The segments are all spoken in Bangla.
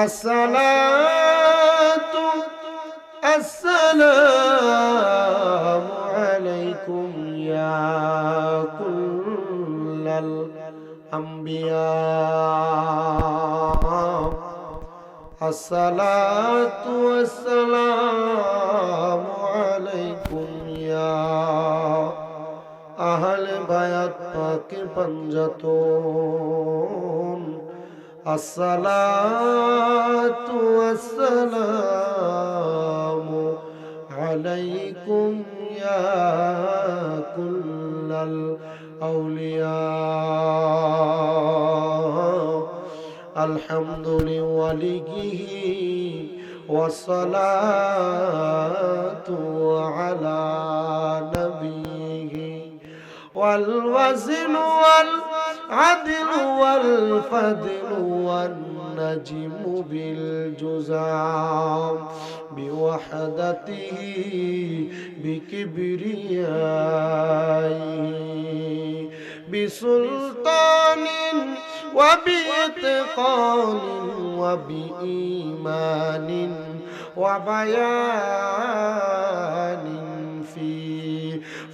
আসসালাতু আসসালামু আলাইকুম ইয়া কুল্লাল আম্বিয়া আসসালাতু আসসালামু আলাইকুম ইয়া আহলে বায়াত পাকে পঞ্জাতুন আসসালাতু আসসালামু আলাইকুম ইয়া কুল্লাল আউলিয়া আলহামদুলিল্লাহি ওয়াসসালাতু আলা নবিয়িহি ওয়াল ওয়াজনু ওয়াল আদলু ওয়াল ফাদলু ওয়ান নাজমু বিল জুজাম বিওয়াহদাতিহি বিকিবরিয়াইহি বিসুলতানিন وبإتقان وبإيمان وبيان في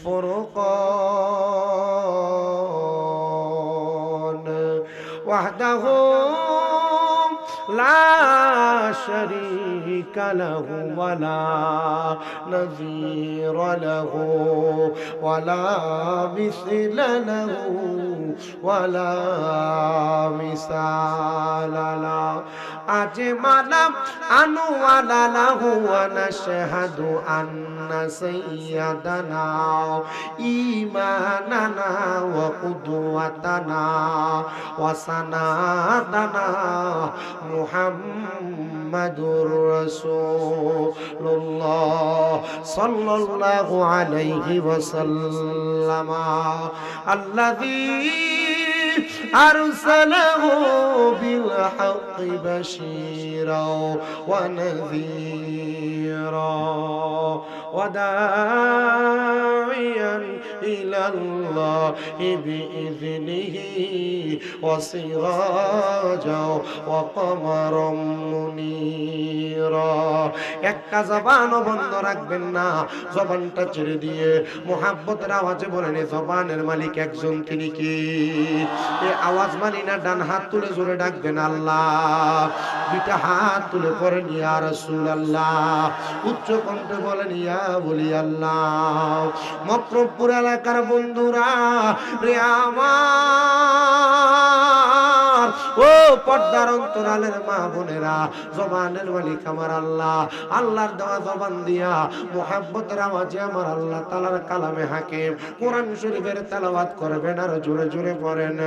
فرقان وحده لا شريك له ولا نظير له ولا مثل له ولا مثال له أجمل أنوال له ونشهد أن سيدنا إيماننا وقدوتنا وسندنا محمد رسول الله صلى الله عليه وسلم الذي أرسله بالحق بشيرا ونذيرا وداعيا إلى الله بإذنه وسراجا وقمرا منيرا একটা জবান বন্ধ রাখবেন না, জবানটা ছেড়ে দিয়ে মুহাব্বতের আওয়াজে বলেন জবানের মালিক একজন, তিনি কি? এই আওয়াজ মানি না, ডান হাত তুলে জোরে ডাকবেন আল্লাহ, দুইটা হাত তুলে পড়েন ইয়া রাসূলুল্লাহ, উচ্চ কণ্ঠে বলেন ইয়া বলি আল্লাহ। মক্রমপুর এলাকার বন্ধুরা রে আমার, ও পর্দার অন্তরালের মা বোনেরা, জবানের মালিক আমার আল্লাহ, আল্লাহর দেওয়া জবান দিয়া মুহাব্বতের আওয়াজে আমার আল্লাহ তাআলার কালামে হাকিম কোরআন শরীফের তেলাওয়াত করবেন আর জোরে জোরে পড়েন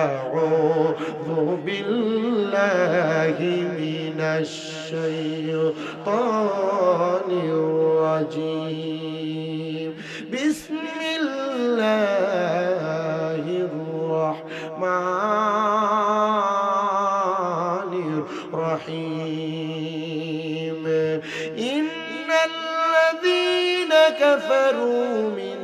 আউযু বিল্লাহি মিনাশ শাইতানির রাজীম বিসমিল্লাহির রাহমানির রহিম ইন্নাল্লাযীনা কাফারু মিন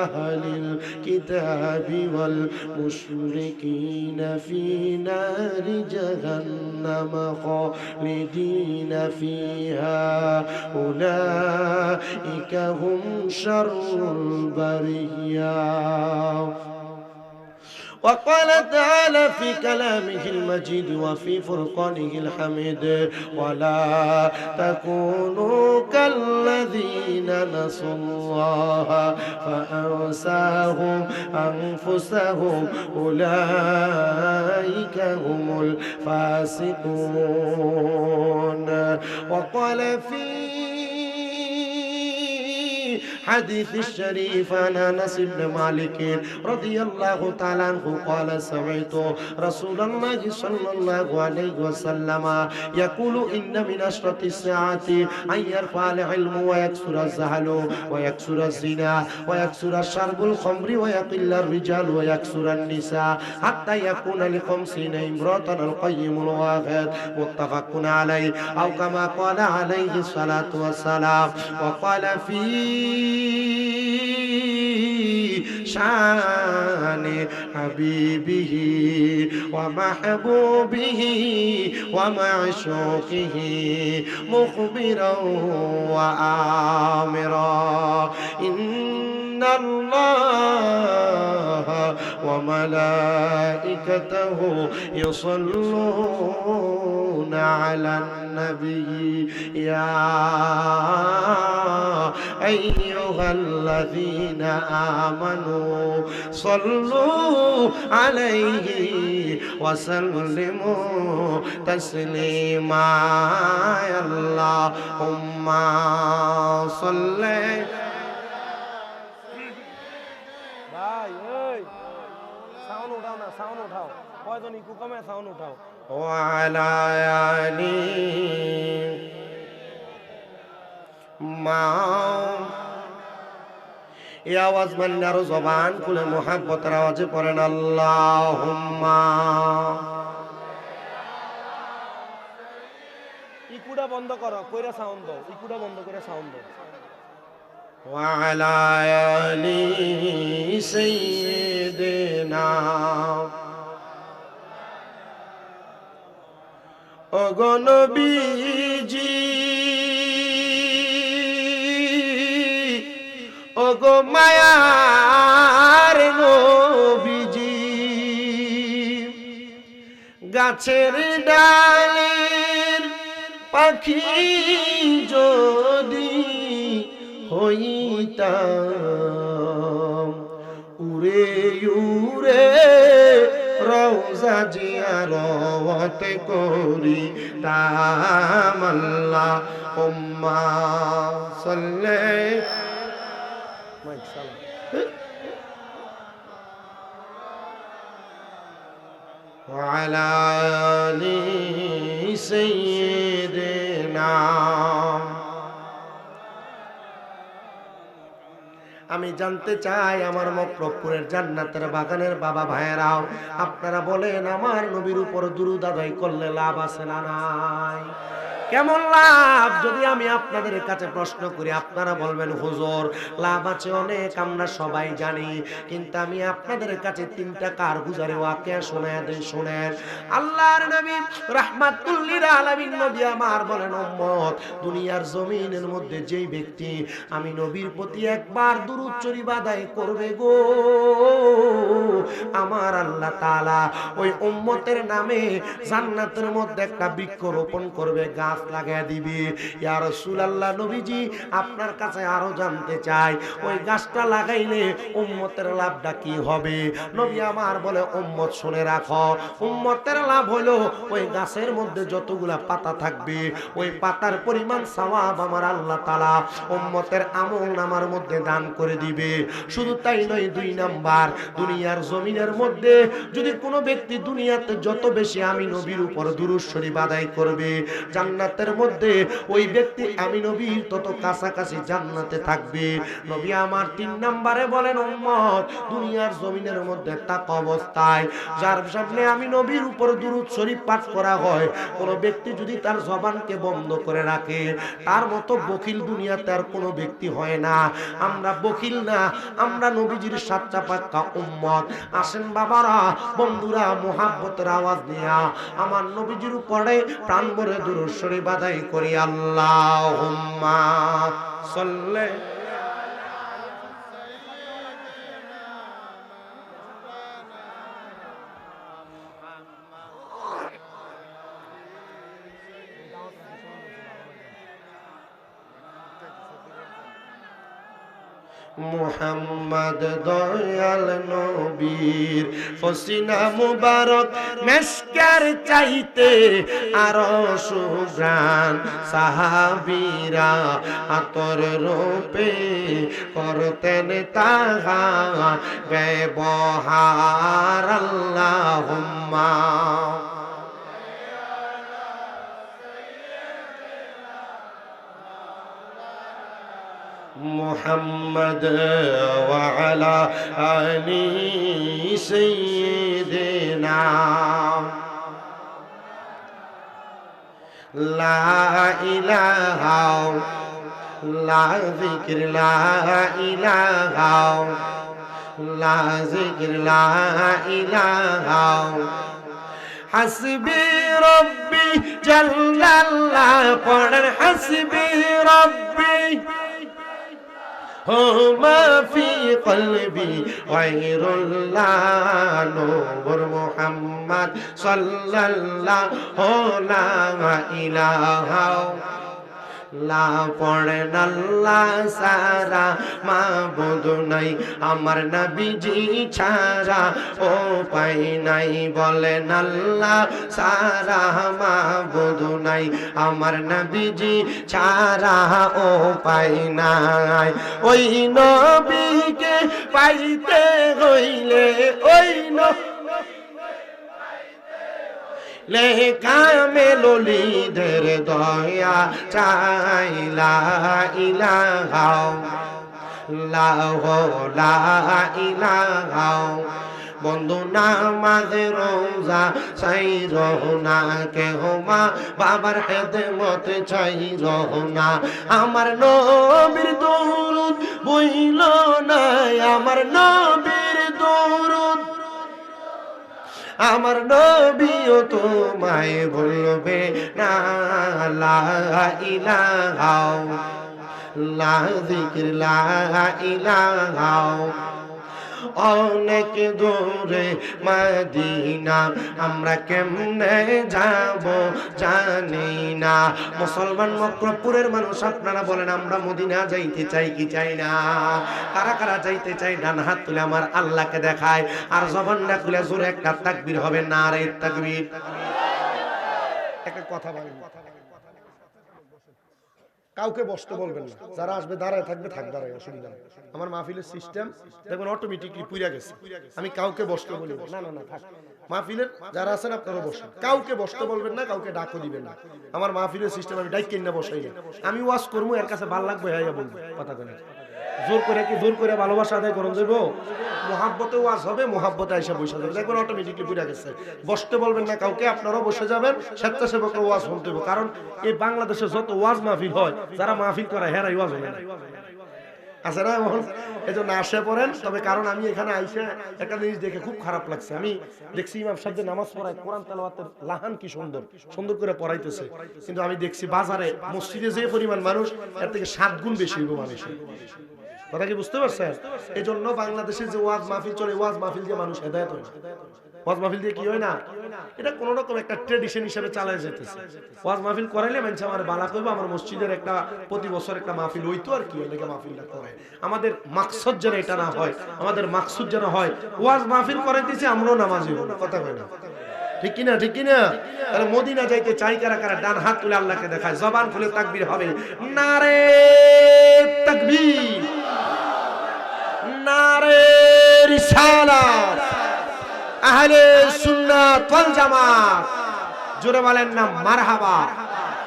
আহলিল কিতাবি ওয়াল মুশরিকিনা ফি নারি জাহান্নাম খালিদিনা ফিহা উলাইকা হুম শাররুল বারিয়া। وقال تعالى في كلامه المجيد وفي فرقانه الحميد ولا تكونوا كالذين نسوا الله فأنساهم أنفسهم أولئك هم الفاسقون. وقال في حديث الشريف عن أنس بن مالك رضي الله تعالى عنه قال سمعت رسول الله صلى الله عليه وسلم يقول إن من أشرط الساعة أن يرفع العلم ويكثر الزهل ويكثر الزنا ويكثر شرب الخمر ويقل الرجال ويكثر النساء حتى يكون ل50 امرأة القيم الواحد متفق عليه أو كما قال عليه الصلاة والسلام. وقال في শানে হাবিবিহি ওয়া মাহবুবিহি ওয়া মা'শুকিহি মুখবিরাও ওয়া আমিরা ইন্নাল্লাহা ওয়া মালাইকাতাহু ইউসাল্লুনা আলান নবী ইয়া আইয়ুহাল্লাযীনা আমানু সাল্লু আলাইহি ওয়া সাল্লিমু তাসলিমা আল্লাহুম্মা সাল্লি ভাই এই সাউন্ড উঠাও না সাউন্ড উঠাও কয়জন ইকু কমে সাউন্ড উঠাও ওয়া আলা আলি মা এই আওয়াজ মানে আরো জবান খুলে মোহাব্বতের আওয়াজে পড়েন আল্লাহুম্মা ইকুটা বন্ধ করো কইরা সাউন্ড দাও ইকুটা বন্ধ করে সাউন্ড দাও ওয়া আলা আলি সাইয়্যিদিনা ওগো নবীজি ওগো মায়ার নবীজি গাছের ডালের পাখি যদি হইতাম উড়ে উড়ে রওজা জিয়ারত করিতাম আল্লাহুম্মা সাল্লি وعلى آل سيدنا আমি জানতে চাই আমার মক্রবপুরের জান্নাতের বাগানের বাবা ভাইয়েরাও আপনারা বলেন আমার নবীর উপর দুরূদ আদায় করলে লাভ আছে না নাই? কেমন লাভ? যদি আমি আপনাদের কাছে প্রশ্ন করি আপনারা বলবেন হুজুর লাভ আছে অনেক, আমরা সবাই জানি, কিন্তু আমি আপনাদের কাছে তিনটা কারগুজারি ওয়াকিয়া শোনায় দেই, শুনেন। আল্লাহর নবী রাহমাতুল লিল আলামিন নবী আমার বলেন উম্মত দুনিয়ার জমিনের মধ্যে যেই ব্যক্তি আমি নবীর প্রতি একবার দুরূদ শরীফ আদায় করবে গো, আমার আল্লাহ তাআলা ওই উম্মতের নামে জান্নাতের মধ্যে একটা বৃক্ষ রোপণ করবে, গাছ লাগায় দিবে। ইয়া রাসূলুল্লাহ নবীজি আপনার কাছে আরো জানতে চাই ওই গাছটা লাগাইলে উম্মতের লাভটা কি হবে? নবী আমার বলে উম্মত শুনে রাখো, উম্মতের লাভ হলো ওই গাছের মধ্যে যতগুলা পাতা থাকবে ওই পাতার পরিমাণ সওয়াব আমার আল্লাহ তাআলা উম্মতের আমলনামার মধ্যে দান করে দিবে। শুধু তাই নয়, দুই নাম্বার দুনিয়ার জমিনের মধ্যে যদি কোনো ব্যক্তি দুনিয়াতে যত বেশি আমি নবীর উপর দুরূদ শরীফ আদায় করবে জান্নাতের মধ্যে ওই ব্যক্তি আমি নবীর তত কাছাকাছি জান্নাতে থাকবে। নবী আমার তিন নাম্বারে বলেন উম্মত দুনিয়ার জমিনের মধ্যে থাকা অবস্থায় যার সামনে আমি নবীর উপর দুরূদ শরীফ পাঠ করা হয় কোনো ব্যক্তি যদি তার জবানকে বন্ধ করে রাখে তার মতো বখিল দুনিয়াতে আর কোনো ব্যক্তি হয় না। আমরা বখিল না, আমরা নবীজির সাচ্চা পাক্কা উম্মত। আসেন বাবারা বন্ধুরা মুহাব্বতের আওয়াজ নিয়া আমার নবীজির উপরে প্রাণ ভরে দুরূদ শরীফ আদায় করি। আল্লাহুম্মা সাল্লি মুহাম্মদ দয়াল নবীর ফসিনা মুবারক মেশকার চাইতে আরো সুগ্রাণ সাহাবীরা আতর রূপে করতেন তাহা ব্যবহার। আল্লাহুম্মা মুহাম্মদ ওয়া আলা আলি সাইয়্যিদিনা লা ইলাহা লা যিকর লা ইলাহা লা জিকির লা ইলাহা হাসবি রব্বি জাল্লাল্লাহ পড়েন হাসবি রব্বি हो मा फी क़ल्बी गैरुल्लाह नूर मुहम्मद सल्लल्लाहु ला इलाहा লা পড়েন আল্লাহ সারা মাবুদ নাই আমার নবীজি ছাড়া ও পাই নাই বলেন আল্লাহ সারা মাবুদ নাই আমার নবীজি ছাড়া ও পাই নাই ওই নবীকে পাইতে হইলে ওই লেখা মেলোলিদের দয়া চাই লা ইলাহা লা ইলাহা বন্ধু নামাজে রোজা চাই রহনা কেহ মা বাবার খেদমত চাই রহনা আমার নবীর দরুদ বইল না আমার নবীর দরুদ আমার নবীও তোমায় বলবে না লা ইলাহা লা যিকির লা ইলাহা অনেক দূরে মদিনা আমরা কেমনে যাব জানি না মুসলমান মক্রপুরের মানুষ আপনারা বলেন আমরা মদিনা যাইতে চাই কি চাই না কারা কারা যাইতে চাই ডান হাত তুলে আমার আল্লাহকে দেখায় আর জবানটা খুলে জোরে একটা তাকবীর হবে নারে তাকবীর একটা কথা বলেন কাউকে বসতে বলবেন না যারা আসবে দাঁড়ায় থাকবে থাক দাঁড়ায় অসুবিধা নেই আমার মাহফিলের সিস্টেম দেখবেন অটোমেটিকলি পুইরা গেছে আমি কাউকে বসতে বলি না না না থাক মাহফিলের যারা আছেন আপনারা বসেন কাউকে বসতে বলবেন না কাউকে ডাকও দিবেন না আমার মাহফিলের সিস্টেম আমি ডাইক কিনা বসাই না আমি ওয়াজ করবো এর কাছে ভালো লাগবে হ্যাঁ বলবো কথা কেন জোর করে কি জোর করে ভালোবাসা আদায় করুন যাইব মোহাব্বতে ওয়াজ হবে মোহাব্বতে আইসা বসে যাবে দেখবেন অটোমেটিকলি পুইরা গেছে বসতে বলবেন না কাউকে আপনারাও বসে যাবেন স্বেচ্ছাসেবকের ওয়াজ শুনতে হবে কারণ এই বাংলাদেশে যত ওয়াজ মাহফিল হয় যারা মাহফিল করে হেরাই ওয়াজ হয় না আছে না এমন এই জন্য আসে পড়েন তবে কারণ আমি এখানে আইসে একটা জিনিস দেখে খুব খারাপ লাগছে আমি দেখছি ইমাম সাহেব নামাজ পড়ায় কোরআন তেলাওয়াতের লাহান কি সুন্দর সুন্দর করে পড়াইতেছে কিন্তু আমি দেখছি বাজারে মসজিদে যে পরিমাণ মানুষ এর থেকে 7 গুণ বেশি হইব মানুষের কথা কি বুঝতে পারছেন এই জন্য বাংলাদেশে যে ওয়াজ মাহফিল চলে ওয়াজ মাহফিল দিয়ে মানুষ হেদায়েত হয় ওয়াজ মাহফিল দিয়ে কি হয় না এটা কোন রকম একটা ট্র্যাডিশন হিসেবে চালায় যেতেছে ওয়াজ মাহফিল করাইলে মানুষ আমার বালা কইব আমার মসজিদের একটা প্রতি বছর একটা মাহফিল হইতো আর কি এলাকা মাহফিলটা করে আমাদের মাকসদ যেন এটা না হয় আমাদের মাকসুদ যেন হয় ওয়াজ মাহফিল করাইতেছি আমরাও নামাজি হব কথা কই না ঠিক কি না ঠিক কি না তাহলে মদিনা যাইতে চাই কারা কারা ডান হাত তুলে আল্লাহকে দেখায় জবান খুলে তাকবীর হবে নারে তাকবীর নারে রিসালাত আহলে সুন্নাত ওয়াল জামাত জোরে বলেন না মারহাবা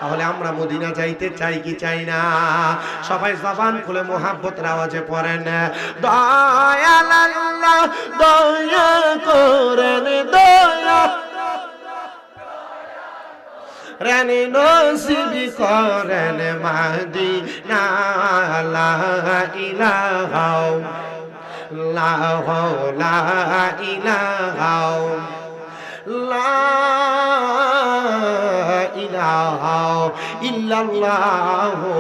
তাহলে আমরা মদিনা যাইতে চাই কি চাই না সবাই জবান খুলে মোহাব্বতের আওয়াজে পড়েন দয়াল আল্লাহ দয়া করেন দয়া রানী নসিবি করেন মদিনা লা ইলাহা লা ইলাহা লা ইলাহা ইল্লাল্লাহু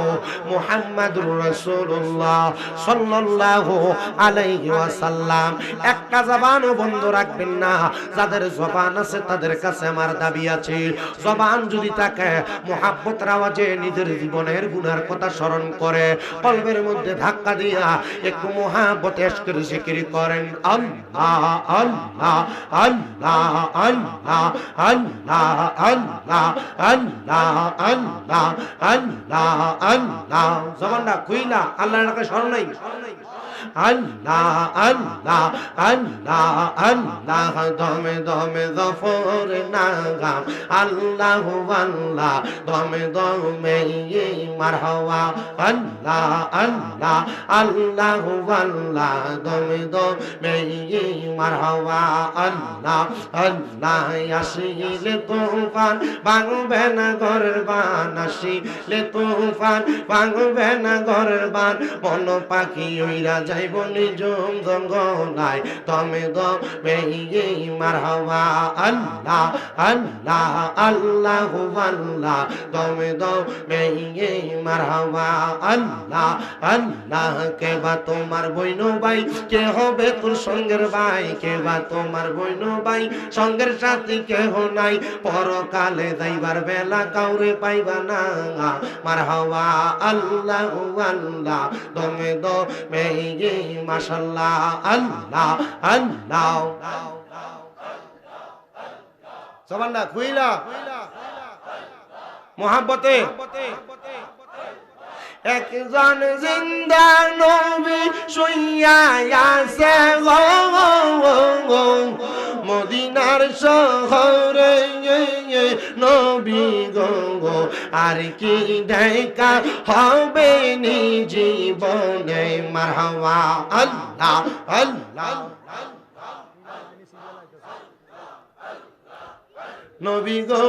মুহাম্মাদুর রাসূলুল্লাহ সাল্লাল্লাহু আলাইহি ওয়াসাল্লাম একটা জবানও বন্ধ রাখবেন না যাদের জবান আছে তাদের কাছে আমার দাবি আছে জবান যদি থাকে মুহাব্বতের আওয়াজে নিজের জীবনের গুনার কথা স্মরণ করে কলবের মধ্যে ধাক্কা দিয়া একটু মুহাব্বত ইশকের জিকির করেন আল্লাহ আল্লাহ আল্লাহ আল্লাহ আল্লাহ আল্লাহ আল্লাহ আল্লাহ আল্লাহ আল্লাহ জবানটা খুইলা আল্লাহর নামে স্মরণ নাই আল্লাহ আল্লাহ আল্লাহ আল্লাহ দমে দমে জফর নাগাম আল্লাহ আল্লাহ দমে দমে মারহাবা আল্লাহ আল্লাহ আল্লাহ আল্লাহ দমে দমে মারহাবা আল্লাহ আল্লাহ আল্লাহ আসিলে তুফান ভাঙবে না ঘরের বান আসিলে তুফান ভাঙবে না ঘরের বান বন পাখি উইরা যাইব নিজম জঙ্গলায় তমে দমে মারহাবা আল্লাহ আল্লাহ আল্লাহু আল্লাহ তমে দমে মারহাবা আল্লাহ আল্লাহ কে বা তোমার বইনো ভাই কে হবে তোর সঙ্গের ভাই কে বা তোমার বইনো ভাই সঙ্গের সাথী কেহ নাই পরকালে যাইবার বেলা কাউরে পাইবা না মারহাবা আল্লাহ আল্লাহ দমে দমে মাশাআল্লাহ আল্লাহ আল্লাহ সুবহানাল্লাহ খুইলা মোহাব্বতে একজন জিন্দা নবী শুইয়া আছে গো মদিনার শহরে নবী গো আর কি দেখা হবে নি জীবনে মারহাবা আল্লাহ আল্লাহ নবী গো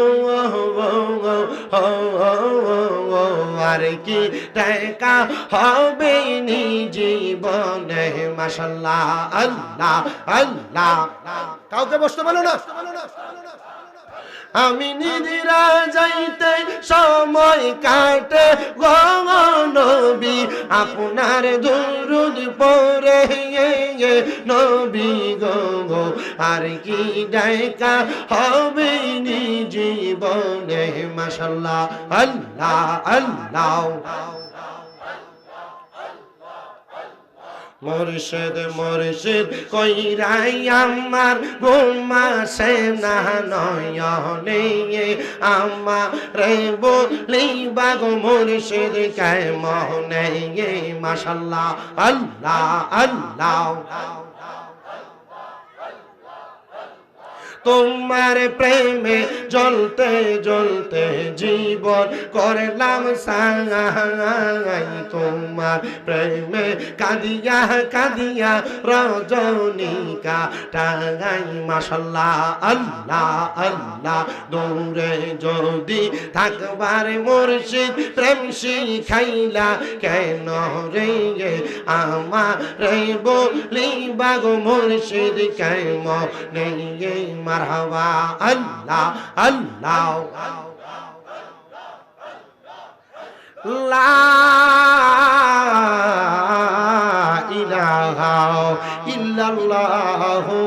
আর কি দেখা হবে নি জীবনে মাশাআল্লাহ আল্লাহ আল্লাহ কাউকে বসতে বলো না আমি নিদিরা যাইতে সময় কাটে গো নবী আপনার দুরুদ পড়ে নবী গো আর কি দেখা হবে নি জীবনে মাশাআল্লাহ আল্লাহ আল্লাহ মুর্শিদ মুর্শিদ কইরাই আমার ঘুমাসে না নয়নে আমারে বলিবা গো মুর্শিদ কে মনে মাশাআল্লাহ আল্লাহ আল্লাহ তোমার প্রেমে জ্বলতে জ্বলতে জীবন করলাম সাই তোমার প্রেমে কাঁদিয়া কাঁদিয়া রজনীকা টাঙাই মাশাআল্লাহ আল্লাহ আল্লাহ দূরে যদি থাকবার মুর্শিদ প্রেম শিখাইলা কেন রে আমারে বলিবা গো মুর্শিদ কেমনে মারহাবা আল্লাহ আল্লাহ লা ইলাহা ইল্লাল্লাহু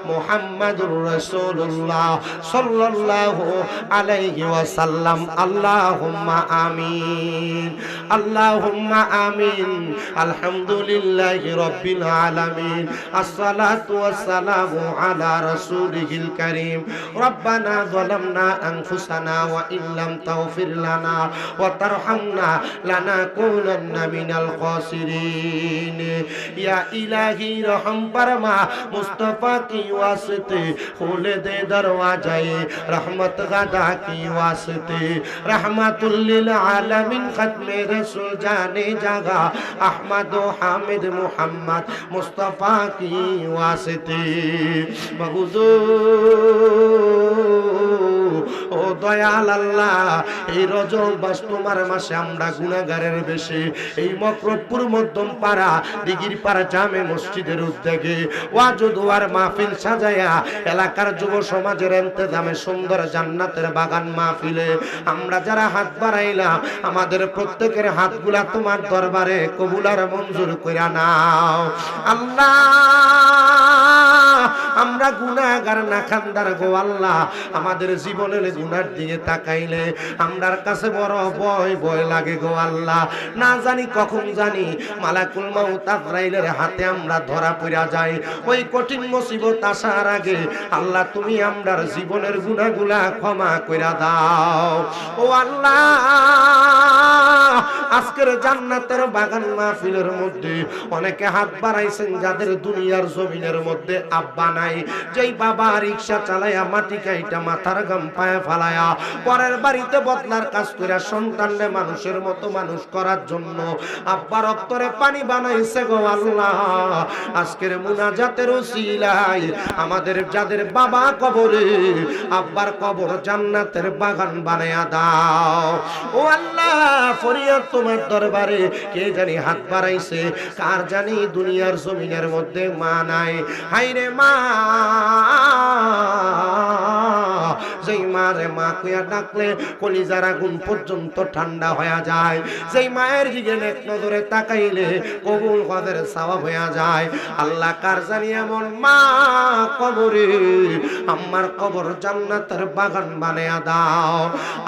মুহাম্মাদুর রাসূলুল্লাহ সাল্লাল্লাহু আলাইহি ওয়াসাল্লাম আল্লাহুম্মা আমিন আল্লাহুম্মা আমিন আলহামদুলিল্লাহি রাব্বিল আলামিন আসসালাতু ওয়াসসালামু আলা রাসূলিহিল কারীম রব্বানা যালামনা আনফুসানা ওয়া ইল্লাম তাগফির লানা ওয়া তারহামনা লানাকুনান্না মিনাল খাসিরিন ইয়া ইলাহি রহম ফরমা মুস্তাফা की वास्ते खोले दे दरवाजाए रहमत गदा की वास्ते रहमतुल लिल आलमीन खत्मे रसूल जाने जगह अहमद हामिद मुहम्मद मुस्तफा की वास्ते मगुदो ও দয়াল আল্লাহ এই রজব মাস তোমার মাসে আমরা গুনাহগারের বেশি এই মকরবপুর মধ্যম পাড়া দিগির পাড়া জামে মসজিদের উদ্যোগে ওয়াজ দুয়ার মাহফিল সাজায়া এলাকার যুব সমাজের ইন্তজামে সুন্দর জান্নাতের বাগান মাহফিলে আমরা যারা হাত বাড়াইলাম আমাদের প্রত্যেকের হাতগুলা তোমার দরবারে কবুল আর মঞ্জুর কইরা নাও আল্লাহ আমরা গুনাহগার না খানদার গো আল্লাহ আমাদের জীবনের গুনার দিকে তাকাইলে আমরার কাছে বড় ভয় ভয় লাগে গো আল্লাহ না জানি কখন জানি মালাকুল মাউত আজরাইলের হাতে আমরা ধরা পড়া যাই ওই কঠিন মুসিবত আসার আগে আল্লাহ তুমি আমরার জীবনের গুনাহগুলা ক্ষমা কইরা দাও ও আল্লাহ আজকের জান্নাতের বাগান মাহফিলের মধ্যে অনেকে হাত বাড়াইছেন যাদের দুনিয়ার জমিনের মধ্যে আব্বা নাই, যেই বাবা রিকশা চালায়া মাটি কাইটা মাথার গাম পায়ে ফালায়া পরের বাড়িতে বদলার কাজ করে সন্তানরে মানুষের মতো মানুষ করার জন্য আব্বার অন্তরে পানি বানাইছে গো আল্লাহ। আজকের মুনাজাতের উসিলায় আমাদের যাদের বাবা কবরে, আব্বার কবর জান্নাতের বাগান বানায়া দাও ও আল্লাহ। ফরিয়াদ তোমার দরবারে। কে জানি হাত বাড়াইছে, কার জানি দুনিয়ার জমিনের মধ্যে মা নাই। হাইরে মা, যেই মারে মা কইয়া ডাকলে কলিজার আগুন পর্যন্ত ঠান্ডা হয়ে যায়, যেই মায়ের দিকে এক নজরে তাকাইলে কবুল কদের সওয়াব হয়ে যায়। আল্লাহ কার জানি এমন মা কবরে, আমার কবর জান্নাতের বাগান বানায়া দাও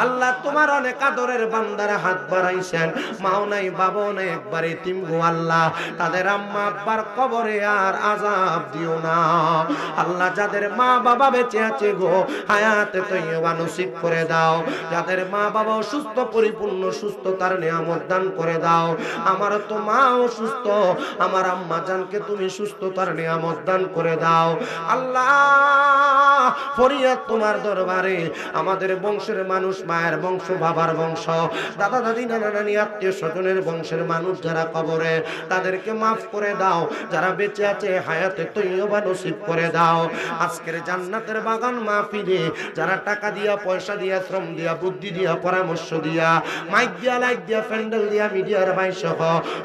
আল্লাহ। তোমার অনেক আদরের বান্দারা হাত বাড়াইছেন, মাও নাই বাবাও নাই, একবার এতিম গো আল্লাহ। তাদের আম্মা আব্বার কবরে আর আযাব দিও না আল্লাহ। যাদের মা বাবা বেঁচে আছে গো, হায়াতে তৈয়বা নসিব করে দাও। যাদের মা বাবা অসুস্থ, পরিপূর্ণ সুস্থতার নিয়ামত দান করে দাও। আমার তো মা অসুস্থ, আমার আম্মা জানকে তুমি সুস্থতার নিয়ামত দান করে দাও আল্লাহ। ফরিয়াদ তোমার দরবারে। আমাদের বংশের মানুষ, মায়ের বংশ, বাবার বংশ, দাদা দাদি, নানা নানি, আত্মীয় স্বজনের বংশের মানুষ যারা কবরে, তাদেরকে মাফ করে দাও। যারা বেঁচে আছে হায়াতে তৈয়বা নসিব করে দাও। আজকের জান্নাতের বাগান মাহফিলে যারা টাকা দিয়া, পয়সা দিয়া, শ্রম দিয়া, বুদ্ধি দিয়া, পরামর্শ দিয়া, মাইক দিয়া, লাইট দিয়া, প্যান্ডেল দিয়া, মিডিয়ার ভাই সহ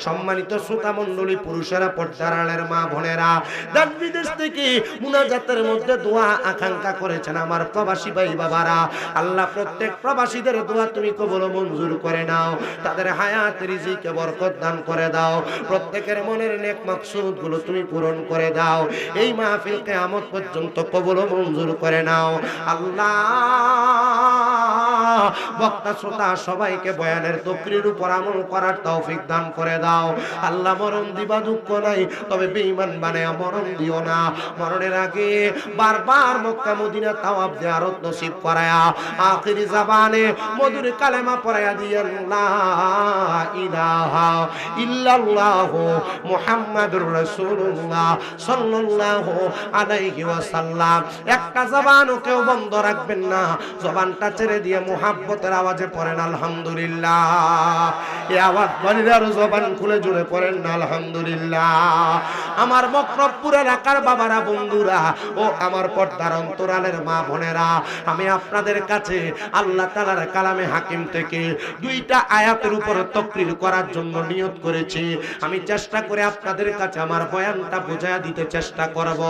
সম্মানিত শ্রোতা মণ্ডলী, পুরুষেরা, পর্দার আড়ালের মা বোনেরা, দেশ বিদেশ থেকে মুনাজাতের মধ্যে দোয়া আকাঙ্ক্ষা করেছেন আমার প্রবাসী ভাই বাবারা, আল্লাহ প্রত্যেক প্রবাসীদের দোয়া তুমি কবুল মঞ্জুর করে নাও। তাদের হায়াত রিজিকে বরকত দান করে দাও। প্রত্যেকের মনের নেক মাকসুদ গুলো তুমি পূরণ করে দাও। এই মাহফিল কিয়ামত পর্যন্ত কবুল মঞ্জুর করে নাও আল্লাহ। বক্তা শ্রোতা সবাইকে বয়ানের তকরির উপর আমল করার তৌফিক দান করে দাও আল্লাহ। মরণ দিবা দুঃখ নাই, তবে বেঈমান বানায়া মরণ দিও না। মরণের আগে বারবার মক্কা মদিনা তাওয়াফ জিয়ারত নসিব করায়া আখিরি জাবানে মধুর কালেমা পড়ায়া দিয়েন লা ইলাহা ইল্লাল্লাহ মুহাম্মাদুর রাসূলুল্লাহ সাল্লাল্লাহু আলাইহি ওয়াসাল্লাম। একটা জবানও কেউ বন্ধ রাখবেন না, জবানটা ছেড়ে দিয়ে মুহাব্বতের আওয়াজে পড়েন আলহামদুলিল্লাহ। এই আওয়াজ বলিলে আর জবান খুলে জুড়ে পড়েন না আলহামদুলিল্লাহ। আমার মকরবপুর এলাকার বাবারা, বন্ধুরা ও আমার পর্দার অন্তরালের মা বোনেরা, আমি আপনাদের কাছে আল্লাহ তাআলার কালামে হাকিম থেকে দুইটা আয়াতের উপর তাকরীর করার জন্য নিয়ত করেছি। আমি চেষ্টা করে আপনাদের কাছে আমার বয়ানটা বুঝায়া দিতে চেষ্টা করব।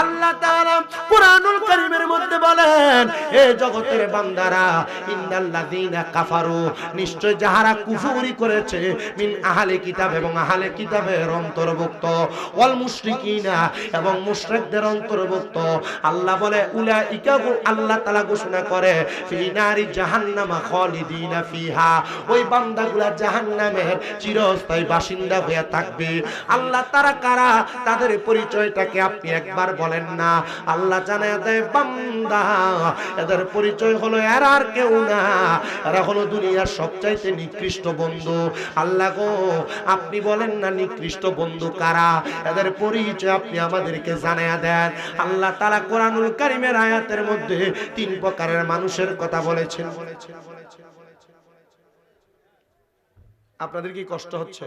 আল্লাহ তাআলা কুরআনুল কারীমের মধ্যে বলেন, হে জগতের বান্দারা, ইন্নাল্লাযীনা কাফারু, নিশ্চয় যাহারা কুফরি করেছে, মিন আহলে কিতাব, এবং আহলে কিতাবের অন্তর্ভুক্ত, ওয়াল মুশরিকিনা, এবং মুশরিকদের অন্তর্ভুক্ত। আল্লাহ বলে উলাইকা, আল্লাহ তাআলা ঘোষণা করে, ফি নারি জাহান্নামা খালিদিনা ফিহা, ওই বান্দাগুলা জাহান্নামের চিরস্থায়ী বাসিন্দা হয়ে থাকবে। আল্লাহ তারা কারা, তাদের পরিচয়টাকে আপনি একবার বলেন না। আল্লাহ জানায় দেয়, বান্দা এদের পরিচয় হলো এরা আর কেউ না, এরা হলো দুনিয়ার সবচাইতে নিকৃষ্ট বন্ধু। আল্লাহ গো, আপনি বলেন না নিকৃষ্ট বন্ধু কারা, এদের পরিচয় আপনি আমাদেরকে জানায়া দেন। আল্লাহ তাআলা কোরআনুল কারীমের আয়াতের মধ্যে তিন প্রকারের মানুষের কথা বলেছেন। আপনাদের কি কষ্ট হচ্ছে?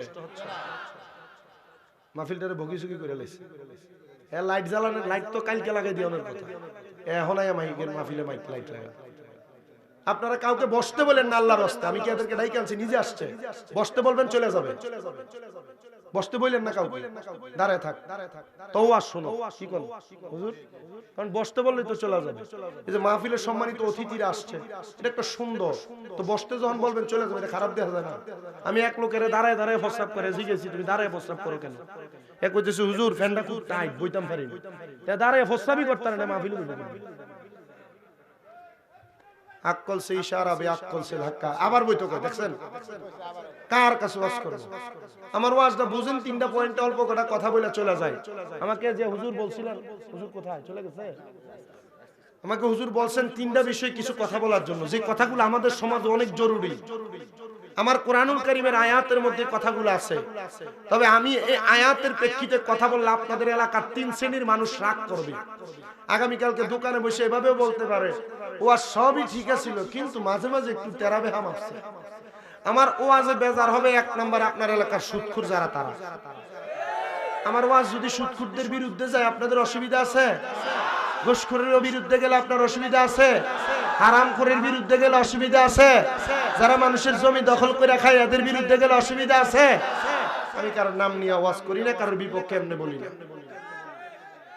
মাহফিলটারে ভগিসুগি করে লাইছে। লাইট জ্বালানোর, লাইট তো কালকে লাগাই দিয়ে অনেক কথা, এখন মাইকের মাহফিলে মাইক লাইট লাগা। আপনারা কাউকে বসতে বলেন না আল্লাহর রাস্তায়। আমি কি এদেরকে ডাইকে আনছি? নিজে আসছে। বসতে বলবেন, চলে যাবে। বসতে বললেন না কাউকে, দাঁড়ায় থাক। তো আর শোনো কি কোন হুজুর, কারণ বসতে বললেই তো চলে যাবে। এই যে মাহফিলের সম্মানিত অতিথিরা আসছে, এটা একটা সুন্দর, তো বসতে যখন বলবেন চলে যাবে, এটা খারাপ দেখা যায় না? আমি এক লোকের দাঁড়ায় দাঁড়ায় প্রস্রাব করে জিজ্ঞেসি, তুমি দাঁড়ায় প্রস্রাব করো কেন? এক কইতেছে, হুজুর ফ্যানটা খুব টাইট, বইতাম পারি না। দাঁড়ায় প্রস্রাবই করতাম না মাহফিলে। আক্কল সে ইশারা, বে আক্কল সে ধাক্কা। আবার বইতো কয়, দেখছেন কার কাছে ওয়াজ করব? আমার ওয়াজটা বুঝেন, তিনটা পয়েন্টে অল্প কটা কথা বলে চলে যায়। আমাকে যে হুজুর বলছিলেন, হুজুর কোথায় চলে গেছে? আমাকে হুজুর বলছেন তিনটা বিষয় কিছু কথা বলার জন্য, যে কথাগুলো আমাদের সমাজে অনেক জরুরি। আমার কোরআনুল কারীমের আয়াতের মধ্যে কথাগুলো আছে, তবে আমি এই আয়াতের প্রেক্ষিতে কথা বললে আপনাদের এলাকার 3 শ্রেণীর মানুষ রাগ করবে। আগামীকালকে দোকানে বসে এভাবেও বলতে পারে ওয়াজ সবই ঠিক ছিল, কিন্তু মাঝে মাঝে একটু তেরা বেহাম আসছে। আমার ওয়াজে বেজার হবে 1 নাম্বার আপনার এলাকার সুদখোর যারা, তারা। আমার ওয়াজ যদি সুদখোরদের বিরুদ্ধে যায় আপনাদের অসুবিধা আছে? ঘুষখোরের বিরুদ্ধে গেলে আপনার অসুবিধা আছে? হারামখোরের বিরুদ্ধে গেলে অসুবিধা আছে? যারা মানুষের জমি দখল করে খায় এদের বিরুদ্ধে গেলে অসুবিধা আছে? আমি কারোর নাম নিয়ে ওয়াজ করি না, কারোর বিপক্ষে এমনি বলি না।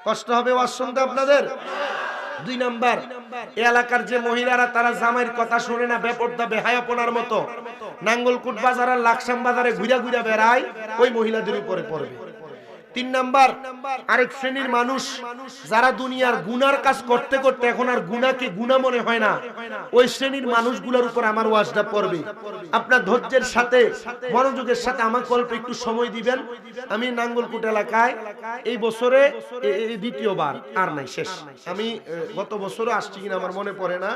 কষ্ট হবে ওয়াজ শুনতে আপনাদের। 2 নাম্বার, এই এলাকার যে মহিলারা তারা জামাইয়ের কথা শুনে না, বেপরদা বেহায়াপনার মতো নাঙ্গলকোট বাজার আর লাকসাম বাজারে ঘুরা ঘুরা বেড়ায়, ওই মহিলাদের উপরে পড়বে। 3 নাম্বার, আরেক শ্রেণীর মানুষ যারা দুনিয়ার গুনার কাজ করতে করতে এখন আর গুনাহকে গুনাহ মনে হয় না, ওই শ্রেণীর মানুষগুলোর উপর আমার ওয়াজটা পড়বে। আপনার ধৈর্যের সাথে মনোযোগের সাথে আমাকে অল্প একটু সময় দিবেন। আমি নাঙ্গলকোট এলাকায় এই বছরে দ্বিতীয়বার, আর নাই শেষ। আমি গত বছরও আসছি কিনা আমার মনে পড়ে না,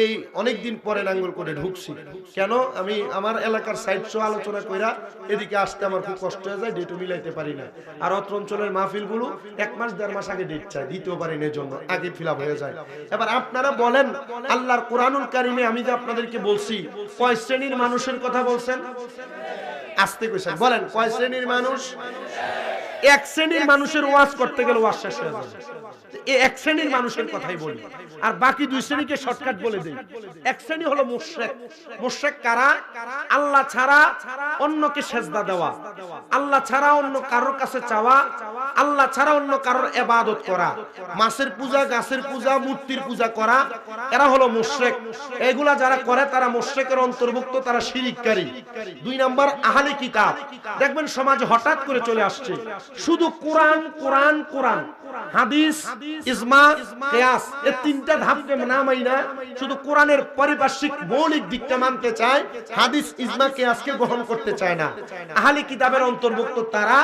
এই অনেক দিন পরে নাঙ্গলকোটে ঢুকছি। কেন? আমি আমার এলাকার সাইড শো আলোচনা কইরা এদিকে আসতে আমার খুব কষ্ট হয়ে যায়, ডেটও মিলাইতে পারি না। আর অত্র অঞ্চলের মাহফিলগুলো 1 মাস 1.5 মাস আগে ডেট চাই, দ্বিতীয় বারের জন্য আগে ফিল আপ হয়ে যায়। এবার আপনারা বলেন, আল্লাহর কোরআনুল কারীমে আমি যে আপনাদেরকে বলছি, কয় শ্রেণীর মানুষের কথা বলছেন? আস্তে কইছেন, বলেন কয় শ্রেণীর মানুষ? 1 শ্রেণীর মানুষের ওয়াজ করতে গেলে ওয়াজ শেষ হয়ে যাবে। এই 1 শ্রেণীর মানুষের কথাই বলি, আর বাকি 2 শ্রেণীকে শর্টকাট বলে দেই। 1 শ্রেণী হলো মুশরিক। মুশরিক কারা? আল্লাহ ছাড়া অন্যকে সেজদা দেওয়া, আল্লাহ ছাড়া অন্য কারোর কাছে চাওয়া, আল্লাহ ছাড়া অন্য কারোর ইবাদত করা, মাছের পূজা, গাছের পূজা, মূর্তির পূজা করা, এরা হলো মুশরিক। এগুলা যারা করে তারা মুশরিকের অন্তর্ভুক্ত, তারা শিরককারী। 2 নাম্বার, আহলে কিতাব। দেখবেন সমাজে হঠাৎ করে চলে আসছে শুধু কোরআন কোরআন কোরআন, হাদিস, ইজমা, কিয়াস, এই 3টা ধাপকে না মাইনা শুধু কোরআনের পারিপার্শ্বিক মৌলিক দিকটা মানতে চায়, হাদিস, ইজমা, কিয়াসকে গ্রহণ করতে চায় না। আহলে কিতাবের অন্তর্ভুক্ত তারা,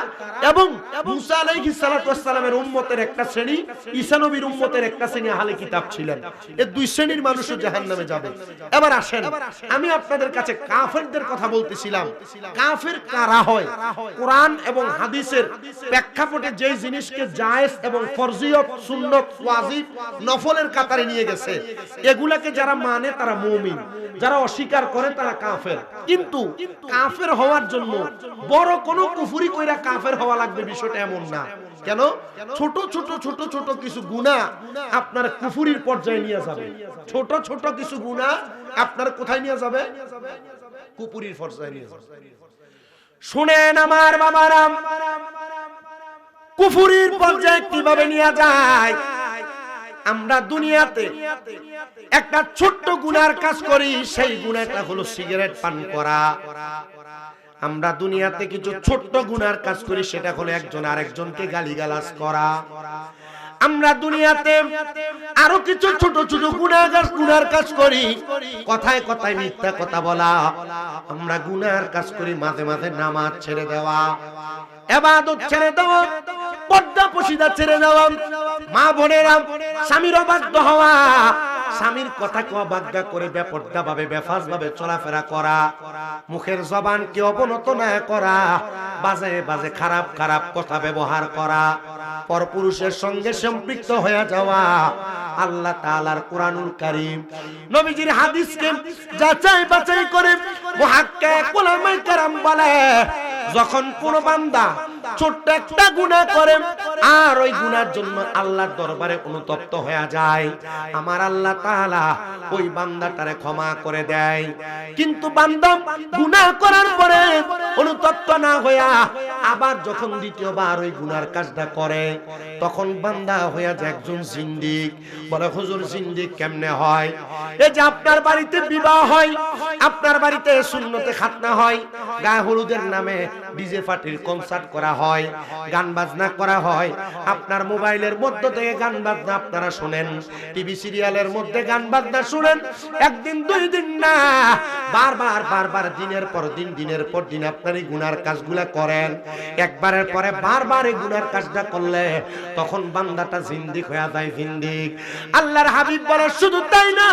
এবং মুসা আলাইহিস সালাতু ওয়াস সালামের উম্মতের একটা শ্রেণী, ঈসা নবীর উম্মতের একটা শ্রেণী আহলে কিতাব ছিলেন। এই 2 শ্রেণীর মানুষও জাহান্নামে যাবে। এবার আসেন, আমি আপনাদের কাছে কাফেরদের কথা বলতেছিলাম। কাফের কারা হয়? কোরআন এবং হাদিসের প্রেক্ষাপটে যেই জিনিসকে জায়েজ এবং ফরজিয়ত, সুন্নত, ওয়াজিব, নফলের কাতারে নিয়ে গেছে, এগুলাকে যারা মানে তারা মুমিন, যারা অস্বীকার করে তারা কাফের। কিন্তু কাফের হওয়ার জন্য বড় কোনো কুফরি কইরা কাফের হওয়া লাগবে বিষয়টা এমন না। কেন? ছোট ছোট ছোট ছোট কিছু গুনাহ আপনার কুফরির পর্যায়ে নিয়ে যাবে। ছোট ছোট কিছু গুনাহ আপনার কোথায় নিয়ে যাবে? কুফরির পর্যায়ে নিয়ে যাবে। শুনেন আমার বাবারা, কুফরির পর্যায়ে কিভাবে নিয়ে যায়? আমরা দুনিয়াতে একটা ছোট্ট গুনার কাজ করি, সেই গুনাহটা হলো সিগারেট পান করা। আমরা দুনিয়াতে কিছু ছোট্ট গুনার কাজ করি, সেটা হলো একজন আরেকজনকে গালিগালাজ করা। আমরা দুনিয়াতে আরো কিছু ছোট ছোট গুনার কাজ করি, কথায় কথায় মিথ্যা কথা বলা। আমরা গুনার কাজ করি মাঝে মাঝে নামাজ ছেড়ে দেওয়া, ইবাদত ছেড়ে দেওয়া, পর্দা পশিদা ছেড়ে দেওয়া, মা বোনেরা স্বামীর অবাধ্য হওয়া, স্বামীর কথাকে অবজ্ঞা করে বেপর্দা ভাবে বেফাস ভাবে চলাফেরা করা, মুখের জবানকে অবনত না করা, বাজে বাজে খারাপ খারাপ কথা ব্যবহার করা, পরপুরুষের সঙ্গে সম্পৃক্ত হয়ে যাওয়া। আল্লাহ তাআলার কোরআনুল কারীম, নবীজির হাদিসকে যাচাই বাছাই করে মুহাক্কিক উলামায়ে কেরাম বলে, যখন কোন বান্দা ছোট্ট একটা গুনাহ করে আর ওই গুনার জন্য আল্লাহর দরবারে অনুতপ্ত হয়ে যায়, আমার আল্লাহ তাআলা ওই বান্দাটারে ক্ষমা করে দেয়। কিন্তু বান্দা গুনাহ করার পরে অনুতপ্ত না হইয়া আবার যখন দ্বিতীয়বার ওই গুনার কাজটা করে, তখন বান্দা হইয়া যায় একজন জিন্দিক। বলে, হুজুর জিন্দিক কেমনে হয়? এই যে আপনার বাড়িতে বিবাহ হয়, আপনার বাড়িতে সুন্নতে খাতনা হয়, গায়ে হলুদের নামে ডিজে পার্টির কনসার্ট করা হয়, গান বাজনা করা হয়, আপনার মোবাইলের মধ্য থেকে গান বাজনা আপনারা শুনেন, টিভি সিরিয়ালের মধ্যে গান বাজনা শুনেন, একদিন 2 দিন না, বারবার বারবার দিনের পর দিন আপনার এই গুনার কাজগুলা করেন। একবারের পরে বারবার এই গুনার কাজটা করলে তখন বান্দাটা জিন্দিক হয়ে যায়, জিন্দিক। আল্লাহর হাবিব বলে শুধু তাই না,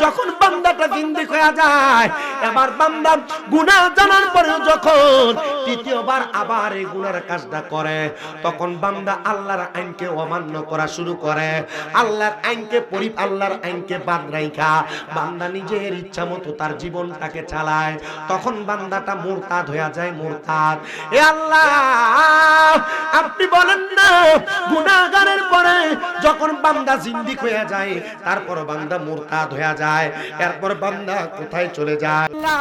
যখন বান্দাটা জিন্দিক হয়ে যায়, এবার বান্দা গুনাহ জানার পরেও যখন তৃতীয়বার আবার এই গুনার কাজটা করে, তখন বান্দা আল্লাহর আইনকে অমান্য করা শুরু করে, আল্লাহর আইনকে বাদ রাইখা বান্দা নিজের ইচ্ছা মতো তার জীবনটাকে চালায়, তখন বান্দাটা মুরতাদ হয়ে যায়, মুরতাদ। এ আল্লাহ, আপনি বলেন না গুনাহগারের পরে যখন বান্দা জিন্দিক হয়ে যায়, তারপর বান্দা মুরতাদ হয়ে যায়, এরপর বান্দা কোথায় চলে যায়? আল্লাহ,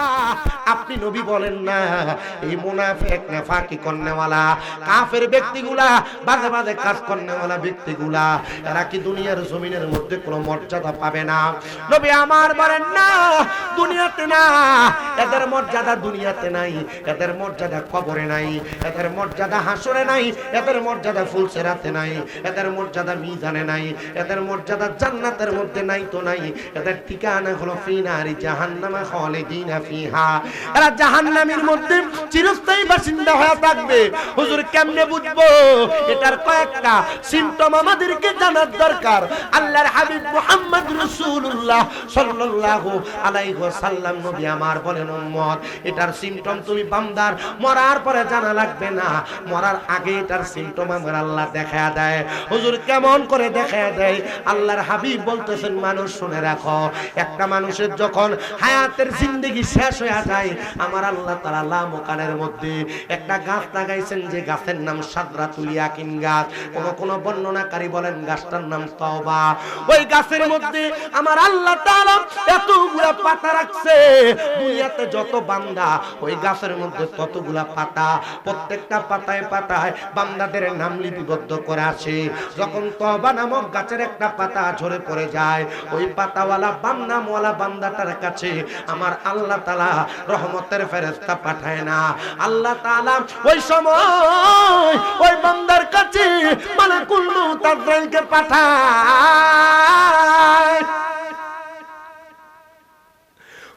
আপনি নবী বলেন না এই মুনাফিক নাফাকি করনেওয়ালা কাফের ব্যক্তিগুলা, বাজে বাজে কাজ করনেওয়ালা ব্যক্তিগুলা, এরা কি দুনিয়ার জমিনের মধ্যে কোনো মর্যাদা পাবে না? নবী আমার বলেন না, দুনিয়াতে না, এদের মর্যাদা দুনিয়াতে নাই, এদের মর্যাদা কবরে নাই, এদের মর্যাদা হাসরে নাই, এদের মর্যাদা ফুলসেরাতে নাই, এদের মর্যাদা মিজানে নাই, এদের মর্যাদা জান্নাতের মধ্যে নাই তো নাই, এদের ঠিকানা হলো ফি নারি জাহান্নামা খালিদিনা ফিহা, এরা জাহান্নামের মধ্যে চিরস্থায়ী বাসিন্দা হয়ে থাকবে। হুজুর কেমনে বুঝবো? এটার কয়েকটা সিম্পটম আমাদেরকে জানার দরকার। আল্লাহর হাবিব মুহাম্মদ রাসূলুল্লাহ সাল্লাল্লাহু আলাইহি ওয়াসাল্লাম নবী আমার বলেন, উম্মত, এটার সিম্পটম তুমি বান্দার মরার পরে জানা লাগবে না, মরার আগে এটার সিম্পটম আমার আল্লাহ দেখায়া দেয়। হুজুর কেমন করে দেখায়া দেয়? আল্লাহর হাবিব বলতেছেন, মানুষ শুনে রাখো, একটা মানুষের যখন হায়াতের জিন্দেগি শেষ হয়ে যায়, আমার আল্লাহ তাআলা লামকানের মধ্যে একটা গাছ লাগাইছেন, যে গাছের নাম সাদরাতুল ইয়াকিন গাছ। কোন বর্ণনাকারী বলেন গাছটার নাম তওবা। ওই গাছের মধ্যে আমার আল্লাহ তাআলা এতগুলা পাতা রাখছে, দুনিয়াতে যত বান্দা ওই গাছের মধ্যে ততগুলা পাতা, প্রত্যেকটা পাতায় পাতায় বান্দাদের নাম লিপিবদ্ধ করে আছে। যখন তওবা নামক গাছের একটা পাতা ঝরে পড়ে যায়, ওই পাতাওয়ালা বান্দাওয়ালা বান্দাটার কাছে আমার আল্লাহ তাআলা রহমতের ফেরেশতা পাঠায় না। আল্লাহ তাআলা ওই সময় ওই বান্দার কাছে মালাকুল মউত আজরাইলকে পাঠায়।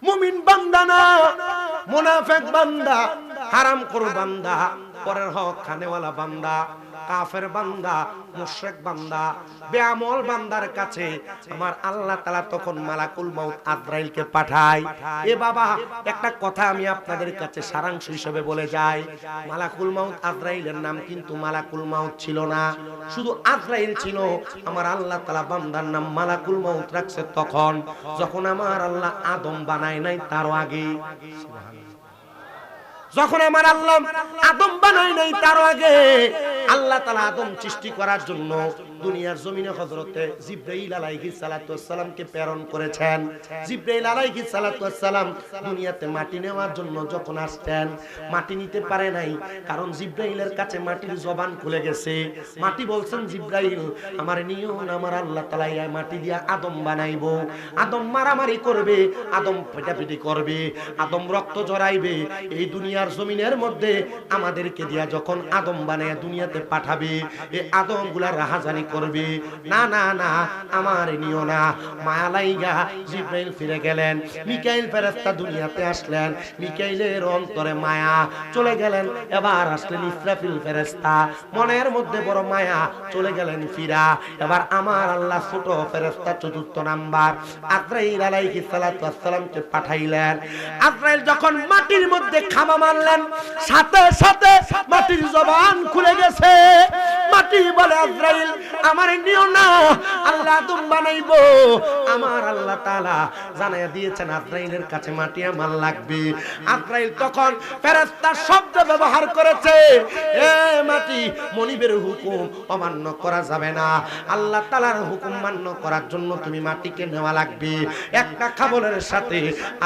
মুমিন বান্দা না, মুনাফিক বান্দা, হারামখোর বান্দা, পরের হক খানেওয়ালা বান্দা, কাফের বান্দা, মুশরিক বান্দা, বেআমল বান্দার কাছে আমার আল্লাহ তাআলা তখন মালাকুল মউত আজরাইলকে পাঠায়। এ বাবা, একটা কথা আমি আপনাদের কাছে সারাংশ হিসেবে বলে যাই। মালাকুল মউত আজরাইলের নাম কিন্তু মালাকুল মউত ছিল না, শুধু আজরাইল ছিল। আমার আল্লাহ তাআলা বান্দার নাম মালাকুল মউত রাখছে তখন যখন আমার আল্লাহ আদম বানায় নাই তার আগে। যখন আমার আল্লাহ আদম বানায় নাই তার আগে আল্লাহ তাআলা আদম সৃষ্টি করার জন্য দুনিয়ার জমিনে হযরতে জিবরাইল আলাইহিস সালাতু ওয়াস সালামকে প্রেরণ করেছেন। জিবরাইল আলাইহিস সালাতু ওয়াস সালাম দুনিয়াতে মাটি নেওয়ার জন্য যখন আসতেন, মাটি নিতে পারে নাই, কারণ জিবরাইলের কাছে মাটির জবান খুলে গেছে। মাটি বলছেন, জিবরাইল আমার নিও না, আমার আল্লাহ তাআলা এই মাটি দিয়া আদম বানাইবো। আদম মারামারি করবে, আদম পিটাপিটি করবে, আদম রক্ত ঝরাইবে। এই দুনিয়ার জমিনের মধ্যে আমাদেরকে দিয়া যখন আদম বানায় দুনিয়াতে পাঠাবে, এই আদম গুলা রাহাজানি করবে। না না না, আমার নিও না। মায়া লাইগা জিবরাইল ফিরে গেলেন। মিকাইল ফেরেশতা দুনিয়াতে আসলেন, মিকাইলের অন্তরে মায়া চলে গেলেন। এবার আসলেন ইসরাফিল ফেরেশতা, মনের মধ্যে বড় মায়া, চলে গেলেন ফিরা। এবার আমার আল্লাহ ছোট ফেরেশতা চতুর্থ নাম্বার আজরাইল আলাইহিস সালাতু ওয়াস সালামকে পাঠাইলেন। আজরাইল যখন মাটির মধ্যে খামা মারলেন, সাথে সাথে মাটির জবান খুলে গেছে। মাটি বলে, আজরাইল আমার নিও না, আল্লাহ আদম বানাইবো। আমার আল্লাহ তাআলা জানাইয়া দিয়েছেন আজরাইলের কাছে মাটি আমার লাগবে। আজরাইল তখন ফেরেশতার শব্দ ব্যবহার করেছে, এ মাটি, মনিবের হুকুম অমান্য করা যাবে না। আল্লাহ তাআলার হুকুম মান্য করার জন্য তুমি মাটিকে নেওয়া লাগবে। একটা খাবলের সাথে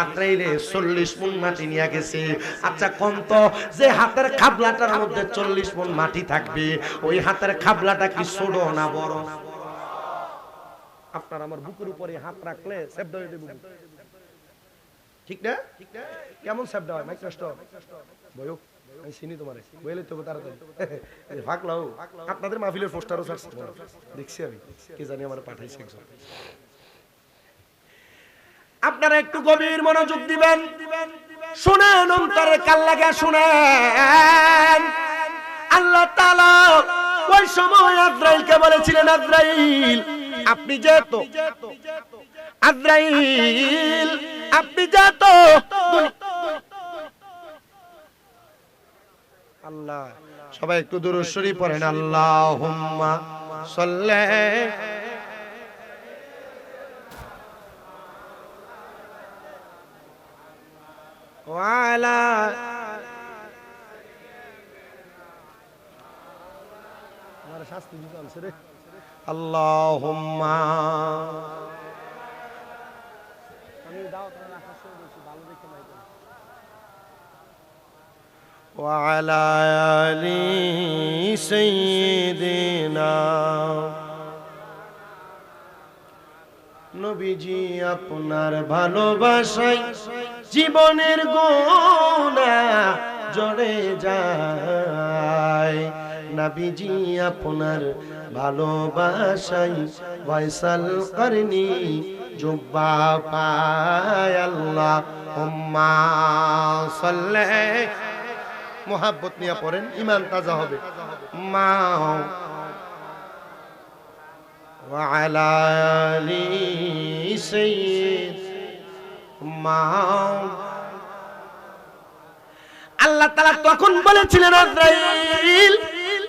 আজরাইলে 40 মণ মাটি নিয়ে গেছে। আচ্ছা কোন তো, যে হাতের খাবলাটার মধ্যে 40 মণ মাটি থাকবে, ওই হাতের খাবলাটা কি ছোট না বড়? আপনার আমার বুকের উপরে হাত রাখলে শব্দ হয়ে যাবে, ঠিক না? কেমন শব্দ হয়? মাইক্রোস্ট বয়ো, আমি চিনি তোমারে, বইলে তো তাড়াতাড়ি ফাকলাও। আপনাদের মাহফিলের পোস্টারও ছাড়ছে, দেখছি আমি, কে জানি আমার পাঠাইছে একজন। আপনারা একটু গভীর মনোযোগ দিবেন, শুনেন, অন্তরে কান লাগা শুনেন। আল্লাহ তাআলা ওই সময় আজরাইলকে বলেছিলেন, আজরাইল আপনি যেতো, আজরাইল আপনি যেতো। আল্লাহ, সবাই একটু দুরূদ শরীফ পড়েন। আল্লাহুম্মা সাল্লি ওয়া আলা আমার শাস্তি দিতে আছে রে। আল্লাহুম্মা আমি দাওয়াত রাখার সময় বলছি ভালো দেখে মাইক ওয়া আলা আলি সাইয়্যিদিনা। নবীজি আপনার ভালোবাসায় জীবনের গোনা জড়ে যায়, নবীজি আপনার ভালোবাসায় ফয়সাল করনি জুব্বা পায়। আল্লাহুম্মা সাল্লি, মোহাব্বত নিয়ে পড়েন, ঈমান তাজা হবে। মা ওয়া আলা আলি সাইয়্যিদিনা। আল্লাহ তাআলা তখন বলেছিলেন, আজরাইল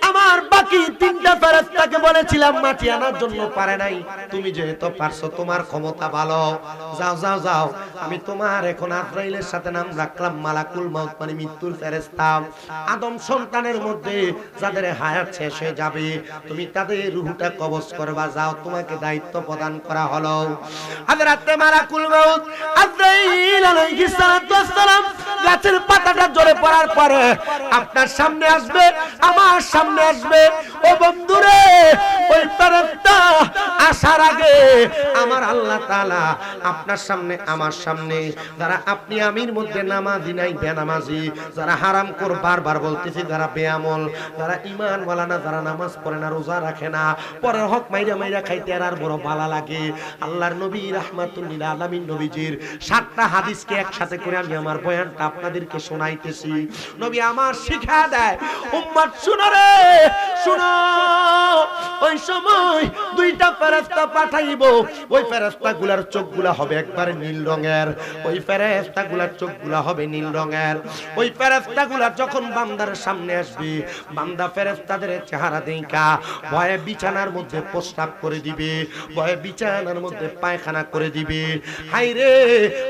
আমার বাকি তিনটা ফেরেশতাকে বলেছিলাম মাটি আনার জন্য পারে নাই, তুমি যেহেতু পারছো, তোমার ক্ষমতা ভালো, যাও যাও যাও, আমি তোমার এখন আজরাইলের সাথে নাম রাখলাম মালাকুল মউত, মানে মৃত্যুর ফেরেশতা। আদম সন্তানের মধ্যে যাদের হায়াত শেষ হয়ে যাবে, তুমি তাদের রূহটা কবজ করবা, যাও, তোমাকে দায়িত্ব প্রদান করা হলো। হযরত মালাকুল মউত আজরাইল আলাইহিস সালাতু ওয়াস সালাম গাছের পাতাটা ঝরে পড়ার পরে আপনার সামনে আসবে, আমার সামনে আসবে। ও বন্ধুরে, ওই ফেরেশতা আসার আগে আমার আল্লাহ তাআলা আপনার সামনে আমার সামনে, যারা আপনি আমির মধ্যে নামাজি নাই বেনামাজি, যারা হারাম কর বারবার বলতেছি, যারা বেআমল, যারা ঈমান ওয়ালা না, যারা নামাজ পড়ে না, রোজা রাখে না, পরের হক মাইরা মাইরা খাইতে আর বড় ভালো লাগে। আল্লাহর নবী রাহমাতুল লিল আলামিন নবীজির 7টা হাদিসকে একসাথে করে আমি আমার বয়ানটা আপনাদেরকে শোনাইতেছি। নবী আমার শিক্ষা দেয়, উম্মত শুনো রে, শুনো, ওই সময় দুইটা ফেরেশতা পাঠাইব, ওই ফেরেশতাগুলোর চোখগুলা হবে একবারে নীল রঙের, ওই ফেরেশতাগুলোর চোখগুলা হবে নীল রঙের। ওই ফেরেশতাগুলা যখন বান্দার সামনে আসবে, বান্দা ফেরেশতাদের চেহারা দেখা ভয়ে বিছানার মধ্যে প্রস্রাব করে দিবে, ভয়ে বিছানার মধ্যে পায়খানা করে দিবে। হায়রে,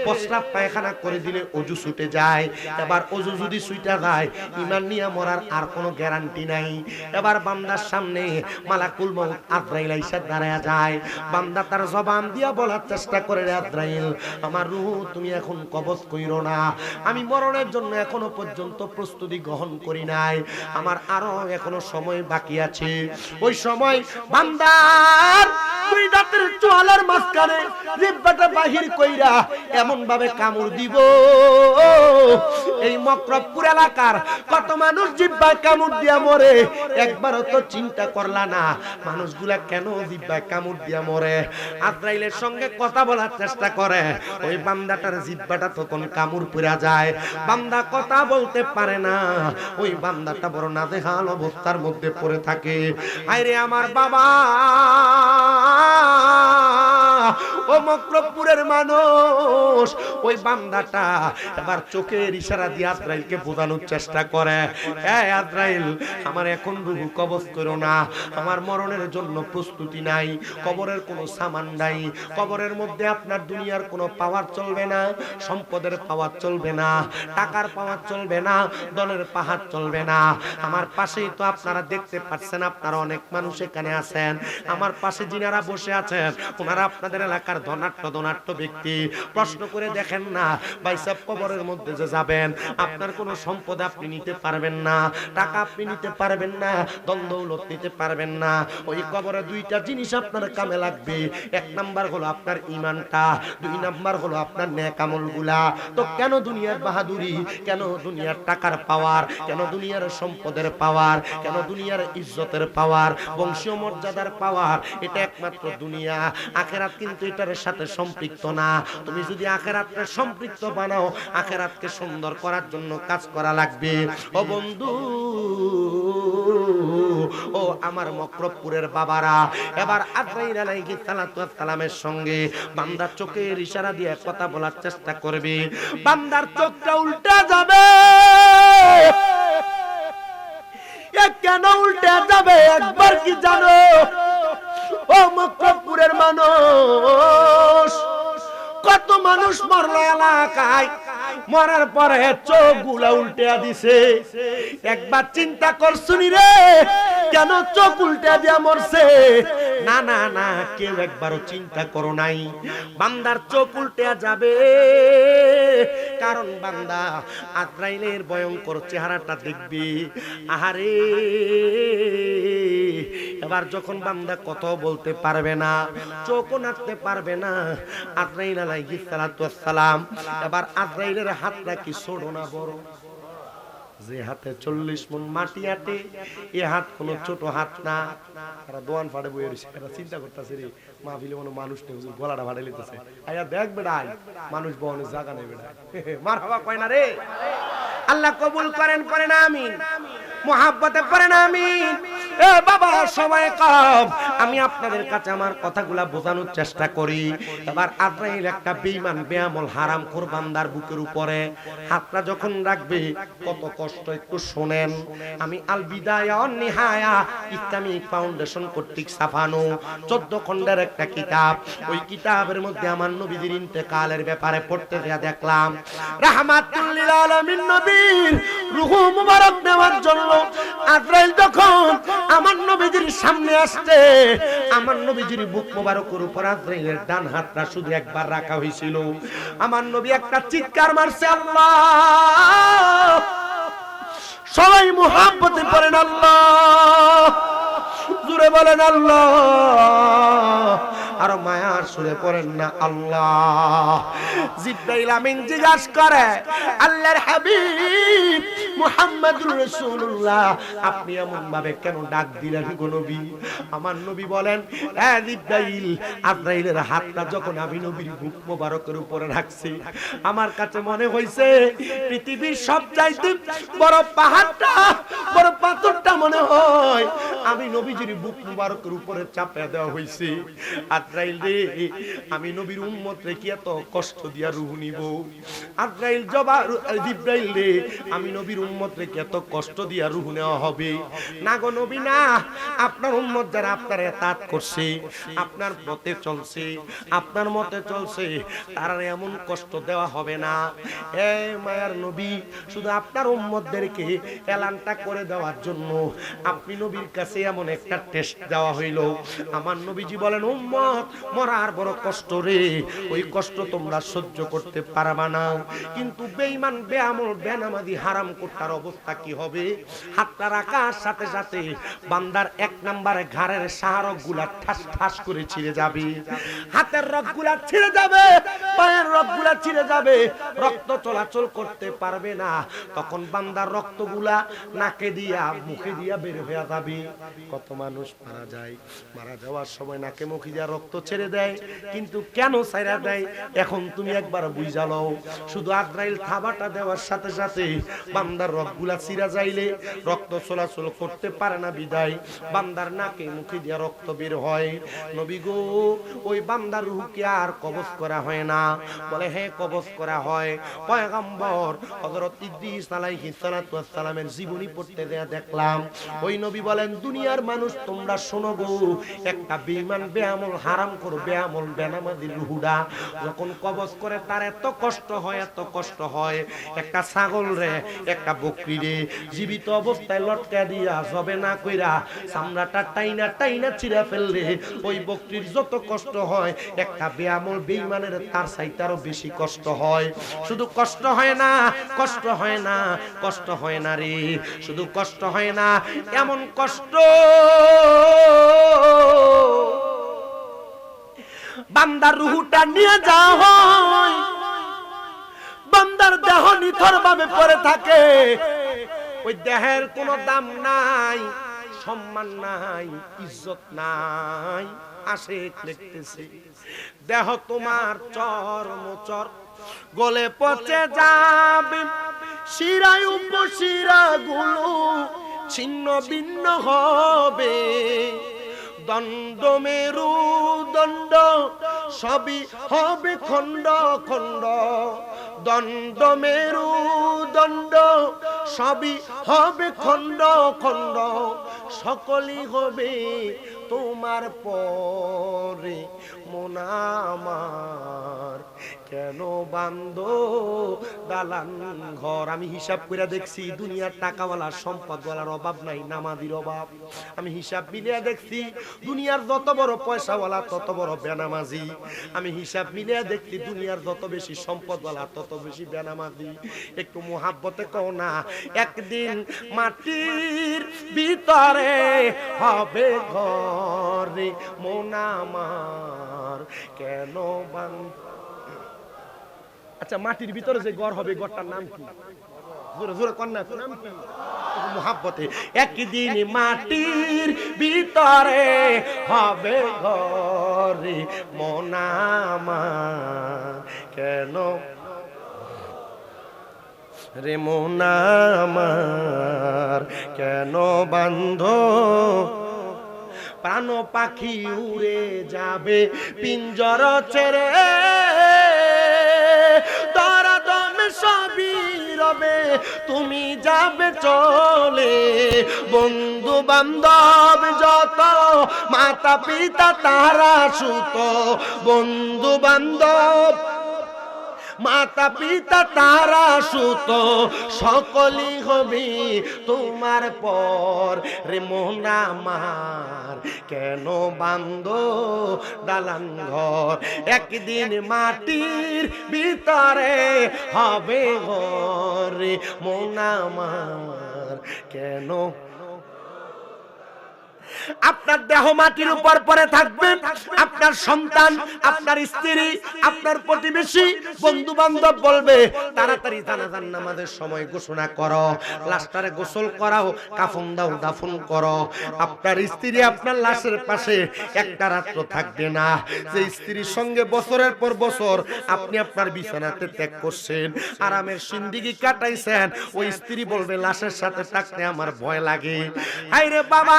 প্রস্রাব পায়খানা করে দিলে ওযু ছুটে যায়। এবার ওযু যদি ছুটে যায়, ঈমান নিয়ে মরার আর কোনো গ্যারান্টি নাই। এবার বান্দার সামনে মালাকুল মউত আজরাইল আইসা দাঁড়ায়া যায়। বান্দা তার জবান দিয়া বলার চেষ্টা করে, আজরাইল আমার রূহ তুমি এখন কবজ কইরো না, আমি মরণের জন্য এখনো পর্যন্ত প্রস্তুতি গ্রহণ করি নাই, আমার আরো এখনো সময় বাকি আছে। ওই সময় বান্দার দুই দাঁতের চোয়ালের মাঝখানে জিহ্বাটা বাহির কইরা এমন ভাবে কামড় দিব, এই মক্রবপুর এলাকার কত মানুষ জিহ্বায় কামড় দিয়া মরে, একবারও তো চিন্তা করলা না মানুষগুলা কেন জিহ্বায় কামড় দিয়া মরে। আজরাইলের সঙ্গে কথা বলার চেষ্টা করে, ওই বান্দাটার জিহ্বাটা তখন কামড় পুরা যায়, বান্দা কথা বলতে পারে না, ওই বান্দাটা বড় নাজেহাল অবস্থার মধ্যে পড়ে থাকে। আইরে আমার বাবা, ও মক্রবপুরের মানুষ, ওই বান্দাটা এবার চোখের ইশারা দিয়ে আজরাইলকে বোঝানোর চেষ্টা করে, এই আজরাইল আমার এখন রূহ কবজ করো না, আমার মরণের জন্য প্রস্তুতি নাই, কবরের কোনো সামান নাই, কবরের মধ্যে আপনার দুনিয়ার কোনো পাওয়ার চলবে না, সম্পদের পাওয়ার চলবে না, টাকার পাওয়ার চলবে না, দলের পাহাড় চলবে না। আমার পাশেই তো আপনারা দেখতে পাচ্ছেন, আপনারা অনেক মানুষ এখানে আছেন, আমার পাশে যিনারা বসে আছেন ওনারা আপনাদের এলাকার ধনাঢ্য ব্যক্তি। প্রশ্ন করে দেখেন না ভাই সাহেব, কবরের মধ্যে যে যাবেন আপনার কোনো সম্পদ আপনি নিতে পারবেন না, টাকা আপনি নিতে পারবেন না, ধন দৌলত নিতে পারবেন না। ওই কবরে দুইটা জিনিস আপনার কামে লাগবে, এক নাম্বার হলো আপনার ঈমানটা, দুই নাম্বার হলো আপনার নেক আমলগুলা। তো কেন দুনিয়ার বাহাদুরি, কেন দুনিয়ার টাকার পাওয়ার, কেন দুনিয়ার সম্পদের পাওয়ার, কেন দুনিয়ার ইজ্জতের পাওয়ার, বংশীয় মর্যাদার পাওয়ার? এটা একমাত্র দুনিয়া। আখিরাত কিন্তু এটার সাথে সম্পৃক্ত না। তুমি যদি আখিরাতকে সম্পৃক্ত বানাও, আখিরাতকে সুন্দর করার জন্য কাজ করা লাগবে। ও বন্ধু, ও আমার মক্রবপুরের বাবারা, এবার আজরাইল আলাইহিস সালাতু ওয়াস সালামের সঙ্গে বান্দার চোখের ইশারা দিয়ে কথা বলার চেষ্টা করবে। বান্দার চোখটা উল্টা যাবে। কেন উল্টে যাবে একবার কি জানো? ও মক্রবপুরের মানুষ, কত মানুষ মরলো এলাকায়, মরার পরে চোখ গুলা উল্টে দিছে। একবার চিন্তা করছুনি রে, কেন চোখ উল্টে দিয়া মরছে? না না না, কেউ একবারও চিন্তা করো নাই। বান্দার চোখ উল্টে যাবে, কারণ বান্দা আজরাইলের ভয়ঙ্কর চেহারাটা দেখবে। আহারে, এবার যখন বান্দা কথা বলতে পারবে না, চোখও নাড়তে পারবে না, আজরাইল আলাইহিস সালাতু ওয়াস সালাম এবার আজরাইলের হাতটা কি ছোট না বড়? যে হাতে 40 মণ মাটি আটে, এই হাত কোনো ছোট হাত না। তারা দোয়ান ফাড়ে বইয়ে রয়েছে, এরা চিন্তা করতেছে রে মাহফিলে কোনো মানুষ নেই, হুজুর গলাটা ফাড়ে লিতেছে। আয়া দেখ বেড়াই, মানুষ বহনের জায়গা নেই বেড়াই। মারহাবা কয় না রে। আল্লাহ কবুল করেন, করেন আমিন। মুহাব্বতে পড়েন আমিন। এ বাবা, সময় কম, আমি আপনাদের কাছে আমার কথাগুলা বোঝানোর চেষ্টা করি। এবার আজরাইল একটা বেঈমান বেআমল হারামখোর বান্দার বুকের উপরে হাতটা যখন রাখবে, কত কষ্ট একটু শুনেন। আমি আল বিদায়া ওয়ান নিহায়া ইসলামিক ফাউন্ডেশন কর্তৃক ছাপানো 14 খণ্ডের একটা কিতাব। ওই কিতাবের মধ্যে আমার নবীর ইন্তেকালের ব্যাপারে পড়তে গিয়ে দেখলাম, রাহমাতুল লিল আলামিন নবীর রূহ মুবারক নেওয়ার জন্য আজরাইল যখন আমার নবীজির সামনে আসছে, আমার নবীজির বুক মোবারকের উপর আজরাইলের ডান হাতটা শুধু একবার রাখা হয়েছিল। আমার নবী একটা চিৎকার মারছে, আল্লাহ। সবাই মুহাব্বতে পড়েন আল্লাহ, জোরে বলেন আল্লাহ, আর মায়ার সুরে পড়েন না আল্লাহ। জিবরাইল আমিন জিজ্ঞাসা করে, আল্লাহর হাবিব মুহাম্মদুর রাসূলুল্লাহ, আপনি এমন ভাবে কেন ডাক দিলেন গো নবী? আমার নবী বলেন, হে জিবরাইল, আজরাইলের হাতটা যখন আমি নবীর বুক মোবারকের উপরে রাখছি, আমার কাছে মনে হইছে পৃথিবীর সবচাইতে বড় পাহাড়টা, বড় পাথরটা মনে হয় আমি নবীজির বুক মোবারকের উপরে চাপা দেওয়া হইছে। আজরাইল রে, আমি নবীর উম্মত রে কি এত কষ্ট দিয়া রূহ নিব? আজরাইল জবাব, জিবরাইল রে, আমি নবীর উম্মত রে কি এত কষ্ট দিয়া রূহ নেওয়া হবে? না গো নবী না, আপনার উম্মত যারা আপনার এতাত করছে, আপনার পথে চলছে, আপনার মতে চলছে, তারা এমন কষ্ট দেওয়া হবে না। এ মায়ার নবী, শুধু আপনার উম্মতদেরকে এলানটা করে দেওয়ার জন্য আপনি নবীর কাছে এমন একটা টেস্ট দেওয়া হইল। আমার নবীজি বলেন, উম্মত মরার বড় কষ্ট রে, ওই কষ্ট তোমরা সহ্য করতে পারবা না। কিন্তু বেঈমান বেআমল বেনামাজি হারাম কোটার অবস্থা কি হবে? হাতটা রাখার সাথে সাথে বান্দার 1 নম্বরে ঘাড়ের শাহরগ গুলা ঠাস ঠাস করে ছিঁড়ে যাবে, হাতের রগ গুলা ছিঁড়ে যাবে, পায়ের রগ গুলা ছিঁড়ে যাবে, রক্ত চলাচল করতে পারবে না। তখন বান্দার রক্ত গুলা নাকে দিয়া মুখে দিয়া বের হয়ে যাবে। কত মানুষ মারা যায়, মারা যাওয়ার সময় নাকে মুখে দিয়া রক্ত ছেড়ে দেয়, কিন্তু কেন ছাইরা দেয় এখন তুমি একবার বুঝা লও। শুধু আজরাইল থাবাটা দেওয়ার সাথে সাথে বান্দার রগগুলা ছিঁড়া যাইলে রক্ত চলাচল করতে পারে না, বিদায় বান্দার নাকে মুখে দিয়া রক্ত বের হয়। নবী গো, ওই বান্দার রূহকে আর কবজ করা হয় না? বলে হ্যাঁ, কবজ করা হয়। পয়গম্বর হযরত ইদ্রিস আলাইহিস সালাতু ওয়াস সালামের জীবনী পড়তে দেয়া দেখলাম, ওই নবী বলেন, দুনিয়ার মানুষ তোমরা শোনো গো, একটা বেঈমান বেআমল হারামখোর বেআমল বেনামাজির রূহটা যখন কবজ করে তার এত কষ্ট হয়, এত কষ্ট হয়। একটা ছাগল রে, একটা বকরি রে জীবিত অবস্থায় লটকা দিয়া জবে না কইরা চামড়াটা টাইনা টাইনা ছিঁড়া ফেললে ওই বকরির যত কষ্ট হয়, একটা বেআমল বেঈমানের তার চাইতেও বেশি কষ্ট হয়। শুধু কষ্ট হয় না, কষ্ট হয় না, কষ্ট হয় না রে, শুধু কষ্ট হয় না, এমন কষ্ট বান্দার রূহটা নিয়ে যাওয়া হয়, বান্দার দেহ নিথর ভাবে পড়ে থাকে, ওই দেহের কোনো দাম নাই, সম্মান নাই, ইজ্জত নাই। আশিক লিখতেছে দেহ তোমার চর্মচর গলে পচে যাবে, শিরায় উপশিরা গুলো ছিন্ন ভিন্ন হবে, দণ্ড মেরু দণ্ড সবই হবে খণ্ড খণ্ড, দণ্ড মেরু দণ্ড সবই হবে খণ্ড খণ্ড, সকলই হবে তোমার পরে। মন আমার কেন বান্ধো দালান ঘর। আমি হিসাব করে দেখছি দুনিয়ার টাকাওয়ালা সম্পদওয়ালার অভাব নাই, নামাজির অভাব। আমি হিসাব মিলিয়ে দেখছি দুনিয়ার যত বড় পয়সাওয়ালা তত বড় বেনামাজি। আমি হিসাব মিলিয়ে দেখছি দুনিয়ার যত বেশি সম্পদওয়ালা তত বেশি বেনামাজি। একটু মোহাব্বতে কও না, একদিন মাটির ভিতরে হবে ঘরে। মন আমার কেন বান্ধ। আচ্ছা, মাটির ভিতরে যে ঘর হবে ঘরটার নাম কি? জোরে জোরে কন্যা নাম কি? মোহাব্বতে একদিন মাটির ভিতরে হবে ঘরে। মন আমার কেন রে, মন আমার কেন বান্ধ, প্রাণ পাখি উড়ে যাবে পিঞ্জর ছেড়ে, তারা দমে সবই রবে তুমি যাবে চলে। বন্ধু বান্ধব যত মাতা পিতা তারা সুত, বন্ধু বান্ধব মাতা পিতা তারা সুত, সকলই হবে তোমার পর। রে মন আমার কেন বান্ধো দালান ঘর, একদিন মাটির ভিতরে হবে ঘর। রে মন আমার কেন। আপনার দেহ মাটির উপর পড়ে থাকবে, আপনার সন্তান, আপনার স্ত্রী, আপনার প্রতিবেশী, বন্ধু বান্ধব বলবে তাড়াতাড়ি জানাজার নামাজের সময় ঘোষণা করো, লাশটারে গোসল করাও, কাফন দাও, দাফন করো। আপনার স্ত্রী আপনার লাশের পাশে একটা রাত্র থাকবে না। যে স্ত্রীর সঙ্গে বছরের পর বছর আপনি আপনার বিছানাতে ত্যাগ করছেন, আরামের জিন্দেগি কাটাইছেন, ওই স্ত্রী বলবে লাশের সাথে থাকতে আমার ভয় লাগে। আইরে বাবা,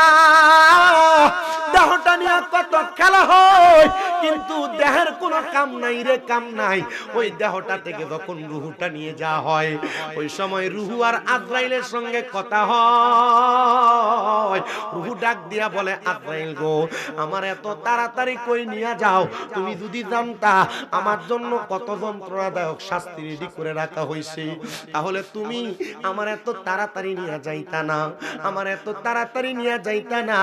দেহটা নিয়ে কত খেলা হয়, কিন্তু দেহের কোনো কাম নাই রে, কাম নাই। ওই দেহটা থেকে যখন রুহুটা নিয়ে যাওয়া হয়, ওই সময় রুহু আর আজরাইলের সঙ্গে কথা হয়। রুহু ডাক দিয়া বলে, আজরাইল গো, আমার এত তাড়াতাড়ি কই নিয়ে যাও? তুমি যদি জানতা আমার জন্য কত যন্ত্রণাদায়ক শাস্তি রেডি করে রাখা হয়েছে, তাহলে তুমি আমার এত তাড়াতাড়ি নিয়ে যাইতা না, আমার এত তাড়াতাড়ি নিয়ে যাইতা না,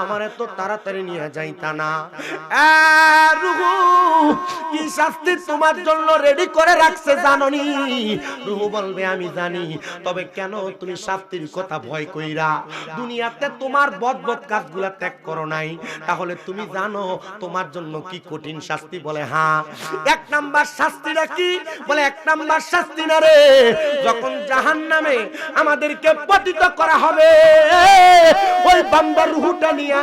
আমার এত তাড়াতাড়ি নিয়ে যাইতা না। রুহু কি শাস্তি তোমার জন্য রেডি করে রাখছে জানোনি? রুহু বলবে, আমি জানি, তবে কেন তুমি শাস্তির কথা ভয় কইরা দুনিয়াতে তোমার বদবদ কাজগুলা ত্যাগ করো নাই? তাহলে তুমি জানো তোমার জন্য কি কঠিন শাস্তি? বলে হ্যাঁ। এক নাম্বার শাস্তিটা কি? বলে এক নাম্বার শাস্তি না রে, যখন জাহান্নামে আমাদেরকে পতিত করা হবে, ওই বান্দার রূহটা নিয়া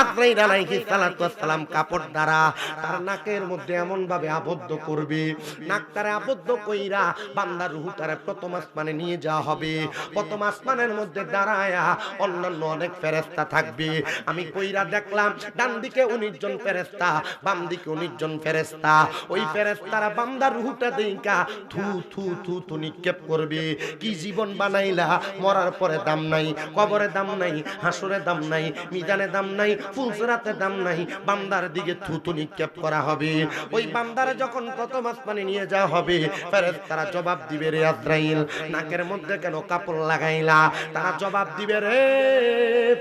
আজরাইল আলাইহিস সালাতু ওয়াস সালাম কাপড় দ্বারা তার নাকের মধ্যে এমন ভাবে আবদ্ধ করবে, নাকটারে আবদ্ধ কইরা বান্দার রূহটারে প্রথম আসমানে নিয়ে যাওয়া হবে। প্রথম আসমানের মধ্যে দাঁড়ায়া অন্যান্য অনেক ফেরেশতা থাকবে। আমি কইরা দেখলাম ডান দিকে 19 জন ফেরেশতা, বাম দিকে 19 জন ফেরেশতা। ওই ফেরেশতারা বান্দার রূহটা দেইকা থু থু থু থু নিক্ষেপ করবে। কি জীবন বানাইলা, মরার পরে দাম নাই, কবরে দাম নাই, হাসরে দাম নাই, মিজানে দাম নাই, ফুলসিরাতে দাম নাই। বান্দার দিকে থু থু নিক্ষেপ করা হবে। ওই বান্দারে যখন প্রথম আসমানে নিয়ে যাওয়া হবে, ফেরেশতারা জবাব দিবে, রে আজরাইল, নাকের মধ্যে কেন কাপড় লাগাইলা? তারা জবাব দিবে, রে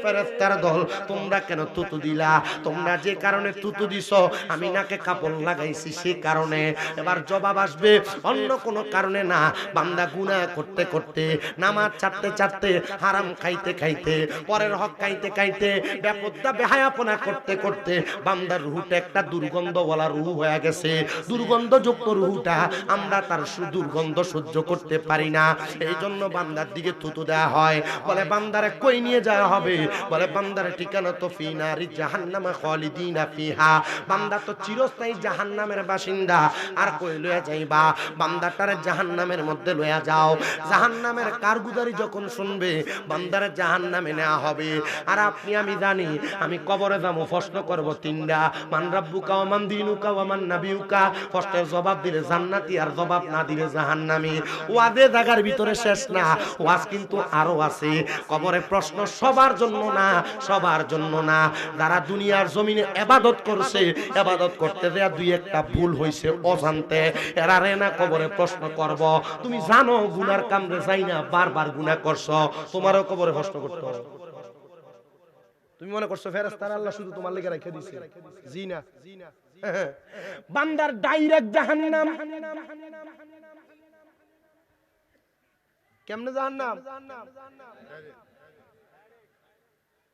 ফেরেশতার দল, তোমরা কেন থুতু দিলা? তোমরা যে কারণে থুতু দিছো, আমি নাকে কাপড় লাগাইছি সে কারণে। এবার জবাব আসবে অন্য কোনো কারণে না। বান্দা গুনাহ করতে করতে, নামাজ ছাড়তে ছাড়তে, হারাম খাইতে খাইতে, পরের হক খাইতে খাইতে, বেপরদা বেহায়াপনা করতে করতে বান্দার রূহটা একটা দুর্গন্ধওয়ালা রূহ হয়ে গেছে। দুর্গন্ধযুক্ত রূহটা আমরা তার দুর্গন্ধ সহ্য করতে পারি না, এই জন্য বান্দার দিকে থুতু দেওয়া হয়। বলে বান্দারে কই নিয়ে যাওয়া হবে? বলে বান্দার ঠিকানা তো ফি নারি জাহান্নামা খালিদিনা ফিহা, বান্দা তো চিরস্থায়ী জাহান্নামের বাসিন্দা। আর কই লইয়া যাইবা? বান্দাটারে জাহান্নামের মধ্যে লইয়া যাও। জাহান্নামের কারগুজারি যখন শুনবে বান্দারে জাহান্নামে নেওয়া হবে। আর আপনি আমি জানি, আমি কবরে যাবো, প্রশ্ন করব তিনটা, মান রাব্বুকা ওয়া মান দীনুকা ওয়া মান নাবিয়ুকা। প্রশ্নের জবাব দিলে জান্নাতি, আর জবাব না দিলে জাহান্নামী। ওয়াদে জায়গার ভিতরে শেষ না, ওয়াজ কিন্তু আরো আছে। কবরে প্রশ্ন সবার জন্য না, সবার জন্য না। যারা দুনিয়ার জমিনে ইবাদত করছে, ইবাদত করতে দেয়া দুই একটা ভুল হইছে অজান্তে, এরা রে না কবরে প্রশ্ন করব। তুমি জানো গুনার কামরে যাই না বারবার গুনাহ করছো, তোমারও কবরে প্রশ্ন করতে হবে। তুমি মনে করছো ফেরেশতারা আল্লাহ শুধু তোমার লেগে রেখে দিয়েছে? জি না। বান্দার ডাইরেক্ট জাহান্নাম। কেমনে জাহান্নাম?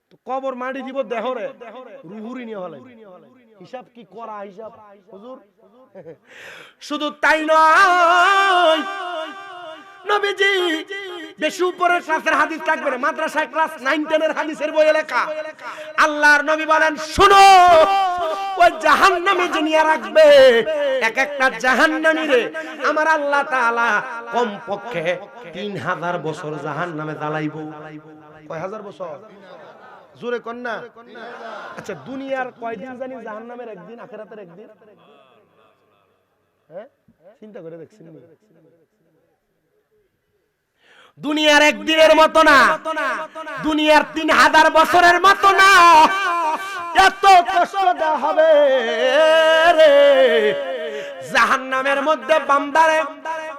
তো কবর মাটি দিব দেহরে, রুহুরি নিয়ে হলাই। হিসাব কি করা হিসাব হুজুর? শুধু তাই নয়, নবীজি বেশি উপরে ক্লাসের হাদিস থাকবে না, মাদ্রাসায় ক্লাস 9 10 এর হাদিসের বইয়ে লেখা। আল্লাহর নবী বলেন, শুনো, ওই জাহান্নামে যে নিয়ে রাখবে এক একটা জাহান্নামীরে আমার আল্লাহ তাআলা কমপক্ষে 3000 বছর জাহান্নামে জ্বালাইবো। কয় হাজার বছর? জোরে কোন না। আচ্ছা, দুনিয়ার কয়দিন জানি? জাহান্নামের একদিন, আখিরাতের একদিন। হ্যাঁ, চিন্তা করে দেখছেন? দুনিয়ার একদিনের মতো না, দুনিয়ার 3000 বছরের মতো না। এত কষ্ট দেওয়া হবে রে জাহান্নামের মধ্যে বান্দারে,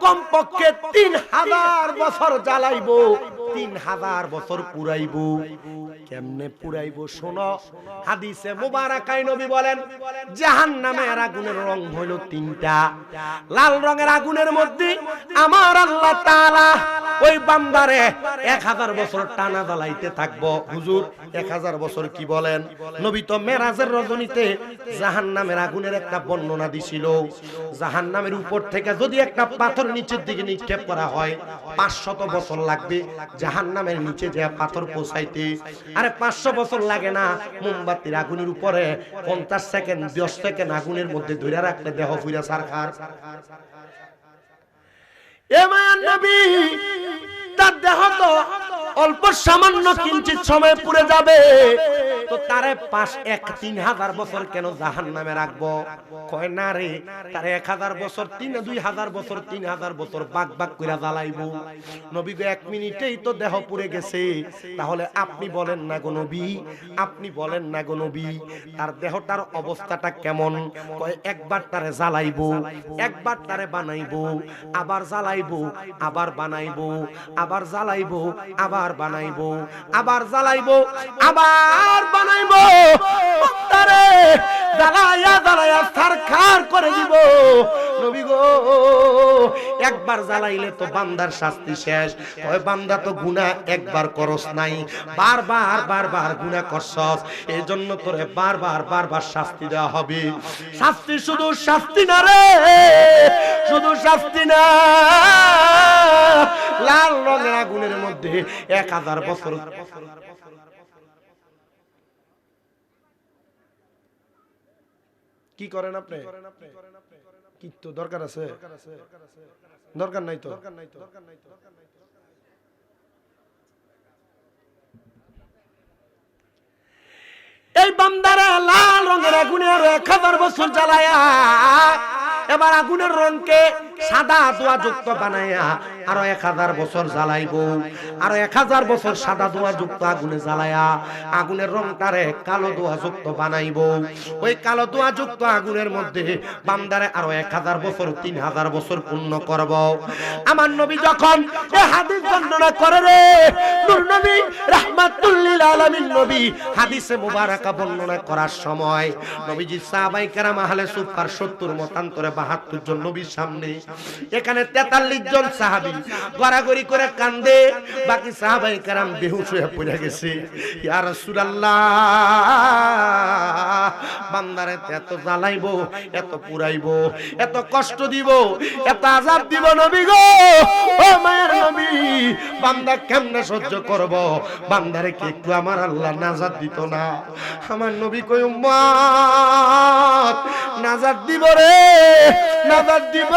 কমপক্ষে 3000 বছর জ্বালাইবো, 3000 বছর পুরাইবো। কেমনে পুরাইবো শোনো, হাদিসে মুবারাকায় নবী বলেন, জাহান্নামের আগুনের রং হলো 3টা। লাল রঙের আগুনের মধ্যে আমার আল্লাহ তাআলা ওই বান্দারে 1000 বছর টানা জ্বালাইতে থাকবো। হুজুর 1000 বছর কি বলেন? নবী তো মেরাজের রজনীতে জাহান্নামের আগুনের একটা বর্ণনা দিছিল। জাহান্নামের উপর থেকে যদি একটা পাথর নিচের দিকে নিক্ষেপ করা হয়, 500 বছর লাগবে জাহান্নামের নিচে যে পাথর পৌঁছাইতে। আরে 500 বছর লাগে না, মোমবাতির আগুনের উপরে 50 সেকেন্ড 10 সেকেন্ড আগুনের মধ্যে ধরে রাখলে দেহ ফুইরা সারখার। এ মায়ার নবী, তার দেহ তো অল্প সামান্য কিঞ্চিত সময় পুড়ে যাবে, তো তারে 3000 বছর কেন জাহান্নামে রাখবো? কয় না রে, তারে 1000 বছর 2000 বছর 3000 বছর বাক বাক কইরা জ্বালাইবো। নবী গো 1 মিনিটেই তো দেহ পুড়ে গেছে, তাহলে আপনি বলেন না গো নবী, আপনি বলেন না গো নবী, তার দেহটার অবস্থাটা কেমন? কয় একবার তারে জ্বালাইবো, একবার তারে বানাইবো, আবার জ্বালাইবো, আবার বানাইবো, আবার জ্বালাইবো, আবার বানাইবো, আবার জ্বালাইবো, আবার বানাইবো। তারে জ্বালায়া জ্বালায়া সারখার করে দিব। নবী গো, একবার জ্বালাইলে তো বান্দার শাস্তি শেষ। ওই বান্দা তো গুনাহ একবার করস নাই, বারবার বারবার গুনাহ করছস, এজন্য তোরে বারবার বারবার শাস্তি দেওয়া হবে। শাস্তি শুধু শাস্তি না রে, শুধু শাস্তি না, লাল রঙের আগুনের মধ্যে 1000 বছর। কি করেন আপনি? কি তো দরকার আছে? দরকার নাই তো। এই বান্দারা লাল রঙের আগুনে আরো 1000 বছর জ্বালায়া, এবার আগুনের রংকে সাদা ধোঁয়া যুক্ত বানায়া আরো 1000 বছর জ্বালাইবো, আরো 1000 বছর সাদা ধোঁয়া যুক্ত আগুনে জ্বালায়া আগুনের রংটারে কালো ধোঁয়া যুক্ত বানাইবো। ওই কালো ধোঁয়া যুক্ত আগুনের মধ্যে বান্দারে আরো 1000 বছর 3000 বছর পূর্ণ করব। আমার নবী যখন এই হাদিস বর্ণনা করে রে, নূর নবী রাহমাতুল লিল আলামিন নবী হাদিসে মুবারাকা বর্ণনা করার সময় নবীজি সাহাবায়ে কেরাম আহলে সুফার 70 মতান্তরে 72 জন নবীর সামনে, এখানে 43 জন সাহাবী গড়াগড়ি করে কান্দে, বাকি সাহাবায়ে কেরাম বেহুশ হয়ে পড়ে গেছে। ইয়া রাসূলুল্লাহ, বান্দারে এত জ্বালাইবো, এত পুরাইবো, এত কষ্ট দিব, এত আযাব দিব নবী গো, ও মায়ের নবী, বান্দা কেমনে সহ্য করব? বান্দারে কি একটু আমার আল্লাহ নাজাত দিত না? আমার নবী কই, উম্মত নাজাত দিব রে, নাজাত দিব।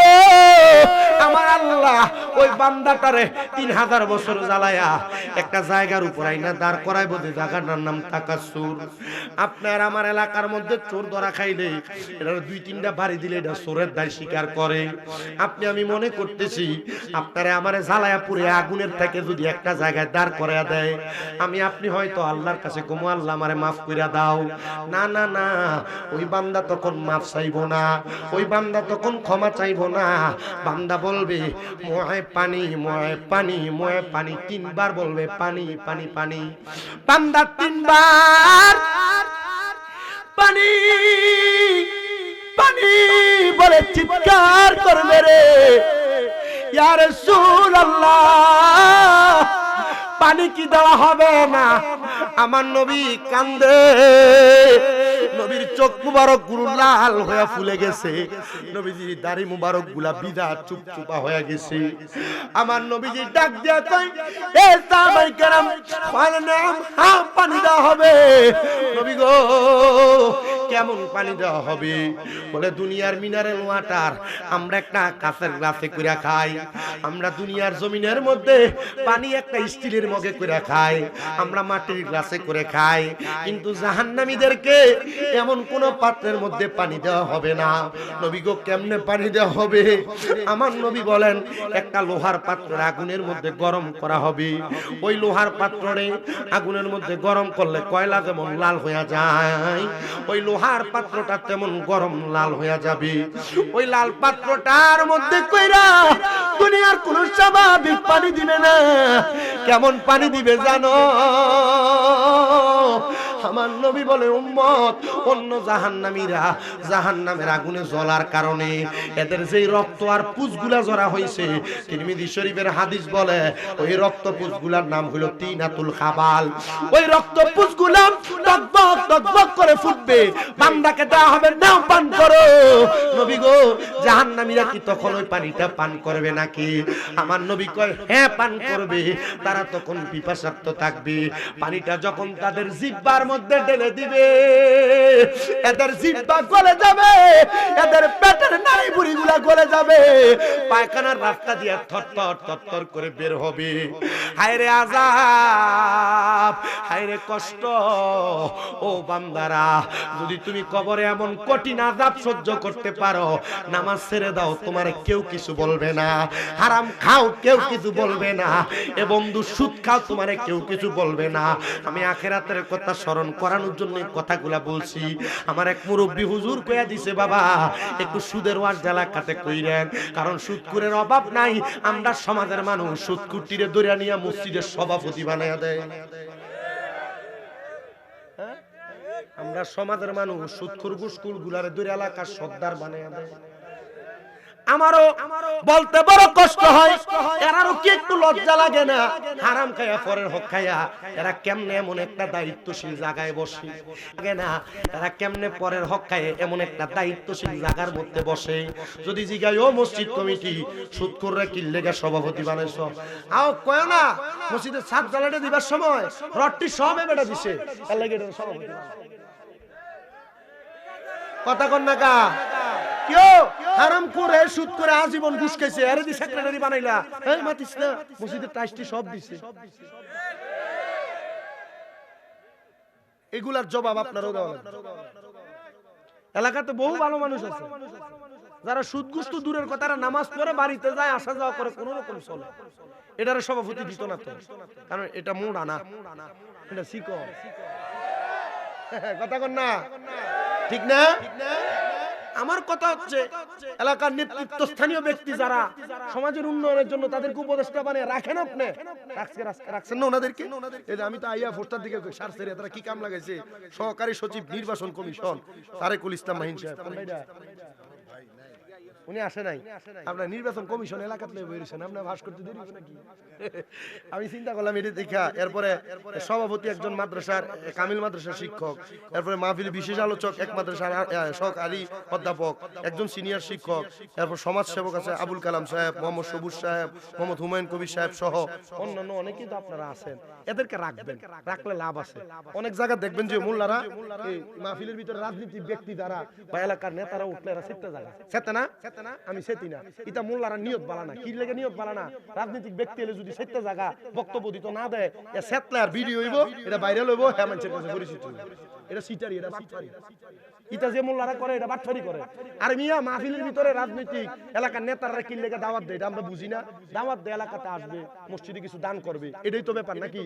আমার আল্লাহ ওই বান্দাটারে 3000 বছর জ্বালায়া একটা জায়গার উপর আইনা দাঁড় করাইব, যে জায়গাটার নাম তাকাসুর। আপনার আমার এলাকার মধ্যে চোর ধরা খাইলে এটা 2-3টা বাড়ি দিলে এটা চোরের দায় স্বীকার করে। আপনি আমি মনে করতেছি আপনারে আমারে জ্বালায়া পুরে আগুনের থেকে যদি একটা জায়গায় দাঁড় করাইয়া দেয়, আমি আপনি হয়তো আল্লাহর কাছে কমু, আল্লাহ আমারে মাফ কইরা দাও। না না না, ওই বান্দা তখন মাফ চাইবো না, ওই বান্দা তখন ক্ষমা চাইবো না। বান্দা বলবে মোয় পানি, মোয় পানি, মোয় পানি, 3বার বলবে পানি পানি পানি। বান্দা 3বার পানি পানি বলে চিৎকার করবে রে, ইয়া রাসূলুল্লাহ, পানি কি দেওয়া হবে না? আমার নবী কান্দে, নবীর চোখ মুবারক গুলো লাল হয়ে ফুলে গেছে, নবীজির দাড়ি মুবারক গুলা বিদা চুপচুপা হয়ে গেছে। আমার নবীজি ডাক দিয়া কই, এ সাহাবায়ে কেরাম, হ্যাঁ পানি দেওয়া হবে। নবী গো, কেমন পানি দেওয়া হবে? বলে দুনিয়ার মিনারেল ওয়াটার আমরা একটা কাঁচের গ্লাসে কইরা খাই, আমরা দুনিয়ার জমিনের মধ্যে পানি একটা স্টিলের মগে কইরা খাই, আমরা মাটির গ্লাসে করে খাই, কিন্তু জাহান্নামীদেরকে এমন কোন পাত্রের মধ্যে পানি দেওয়া হবে না। নবী গো, কেমনে পানি দেওয়া হবে? আমার নবী বলেন, একটা লোহার পাত্র আগুনের মধ্যে গরম করা হবে, ওই লোহার পাত্রে আগুনের মধ্যে গরম করলে কয়লা যেমন লাল হয়ে যায়, ওই লোহার পাত্রটা তেমন গরম লাল হয়ে যাবে। ওই লাল পাত্রটার মধ্যে কইরা দুনিয়ার কোন স্বাভাবিক পানি দিবে না। কেমন পানি দিবে জানো? আমার নবী বলে, উম্মত, অন্য জাহান্নামীরা জাহান্নামের আগুনে জ্বলার কারণে এদের যেই রক্ত আর পুঁজগুলা জরা হইছে, তিরমিজি শরীফের হাদিস বলে ওই রক্ত পুঁজগুলার নাম হলো তিনাতুল খাবাল। ওই রক্ত পুঁজগুলা টকবক টকবক করে ফুটবে, বান্দাকে দেওয়া হবে, নাও পান করো। নবী গো, জাহান্নামীরা কি তখন ওই পানিটা পান করবে নাকি? আমার নবী কয়, হ্যাঁ পান করবে। তারা তখন পিপাসার্ত থাকবে। পানিটা যখন তাদের জিহ্বার মধ্যে ঢেলে দিবে, এদের জিহ্বা গলে যাবে, এদের পেটের নাড়ি বুড়িগুলা গলে যাবে, পায়খানার রাস্তা দিয়ে থরথর থরথর করে বের হবে। হায়রে আযাব, হায়রে কষ্ট। ও বান্দারা, যদি তুমি কবরে এমন কঠিন আযাব সহ্য করতে পারো, নামাজ ছেড়ে দাও, তোমার কেউ কিছু বলবে না। হারাম খাও, কেউ কিছু বলবে না। এ বন্ধু, সুদ খাও, তোমার কেউ কিছু বলবে না। আমি আখিরাতের কথা স্মরণ করানোর জন্য কথাগুলা বলছি। আমার এক মুরব্বী হুজুর কইয়া দিছে, বাবা একটু সুদের ওয়াজ এলাকাতে কইরেন, কারণ সুদকুরের অভাব নাই। আমরা সমাজের মানুষ সুদকুটিরে দরিয়া নিয়ে মসজিদের সভাপতি বানায়া দেয়। আমরা সমাজের মানুষ সুদখোর ঘুষখোর গুলারে দূরে এলাকার সর্দার বানায়া দেয়। আমারও বলতে বড় কষ্ট হয়, এরারও কি একটু লজ্জা লাগে না? হারাম খায়া পরের হক খায়া এরা কেমনে এমন একটা দায়িত্বশীল জায়গায় বসে লাগে না? এরা কেমনে পরের হক খায় এমন একটা দায়িত্বশীল জায়গার মধ্যে বসে? যদি জিগাই, ও মসজিদ কমিটি, সুদখোররা কি লেগে সভাপতি বানাইছ? আও কয় না, মসজিদের ছাদ জ্বালাটা দিবার সময় রডটি সব এবেটা দিছে, এর লাগি এটা সভাপতি। কথা কন না কা? কেউ হারাম করে সুদ করে আজীবন ঘুষ খাইছে, আরে দি সেক্রেটারি বানাইলা, এই মাতিস না, মসজিদের টাইসটি সব দিছে। এগুলার জবাব আপনারও দেওয়া লাগবে। এলাকাতে বহু ভালো মানুষ আছে যারা সুদ ঘুষ তো দূরের কথা, নামাজ পড়ে বাড়িতে যায়, আসা যাওয়া করে, কোন রকম চলে। এটারে সভাপতি দিত না তো, কারণ এটা মোড়া না, এটা শিকো। কথা কন না, ঠিক না? আমার কথা হচ্ছে, এলাকার নেতৃত্ব স্থানীয় ব্যক্তি যারা সমাজের উন্নয়নের জন্য তাদেরকে উপদেষ্টা বানিয়ে রাখেন, আপনি রাখছেন না ওনাদেরকে? এই যে আমি তো আইয়া পোস্টার দিকে সারছেন, তারা কি কাম লাগাইছে? সহকারী সচিব নির্বাচন কমিশন তারেকুল ইসলাম মাহিন সাহেব। উনি আসে নাই, আপনার নির্বাচন কমিশন এলাকাতে বেরিয়েছেন, আপনার ভাস করতে দেরি হবে নাকি? আমি চিন্তা করলাম এটা দেখা, এরপরে সভাপতি একজন মাদ্রাসার কামিল মাদ্রাসার শিক্ষক, এরপরে মাহফিল বিশেষ আলোচক এক মাদ্রাসার সহকারী অধ্যাপক, একজন সিনিয়র শিক্ষক, এরপর সমাজ সেবক আছে আবুল কালাম সাহেব, মোহাম্মদ সবুজ সাহেব, মোহাম্মদ হুমায়ুন কবির সাহেব সহ অন্যান্য অনেকেই তো আপনারা আছেন। এদেরকে রাখবেন, রাখলে লাভ আছে। অনেক জায়গা দেখবেন যে মোল্লারা এই মাহফিলের ভিতরে রাজনীতিক ব্যক্তি দ্বারা বা এলাকার নেতারা উঠলে এরা সেতে জায়গা সেতে না, আমি সেতি না, এটা মোল্লারা নিয়ত বালা না। কি লেগে নিয়ত বালা না? রাজনীতিক ব্যক্তি এলে যদি সেতে জায়গা বক্তব্য দিত না দেয়, এ সেতলে আর ভিডিও হইব, এটা ভাইরাল হইব, হ্যাঁ মানুষের কাছে পরিচিত হইব। এটা সিটারি, এটা বাটফারি। এটা যে মোল্লারা করে এটা বাটফারি করে। আর মিয়া মাহফিলের ভিতরে রাজনীতিক এলাকার নেতারা কি লেগে দাওয়াত দেয় এটা আমরা বুঝি না। দাওয়াত দেয় এলাকাতে আসবে, মসজিদে কিছু দান করবে, এটাই তো ব্যাপার নাকি?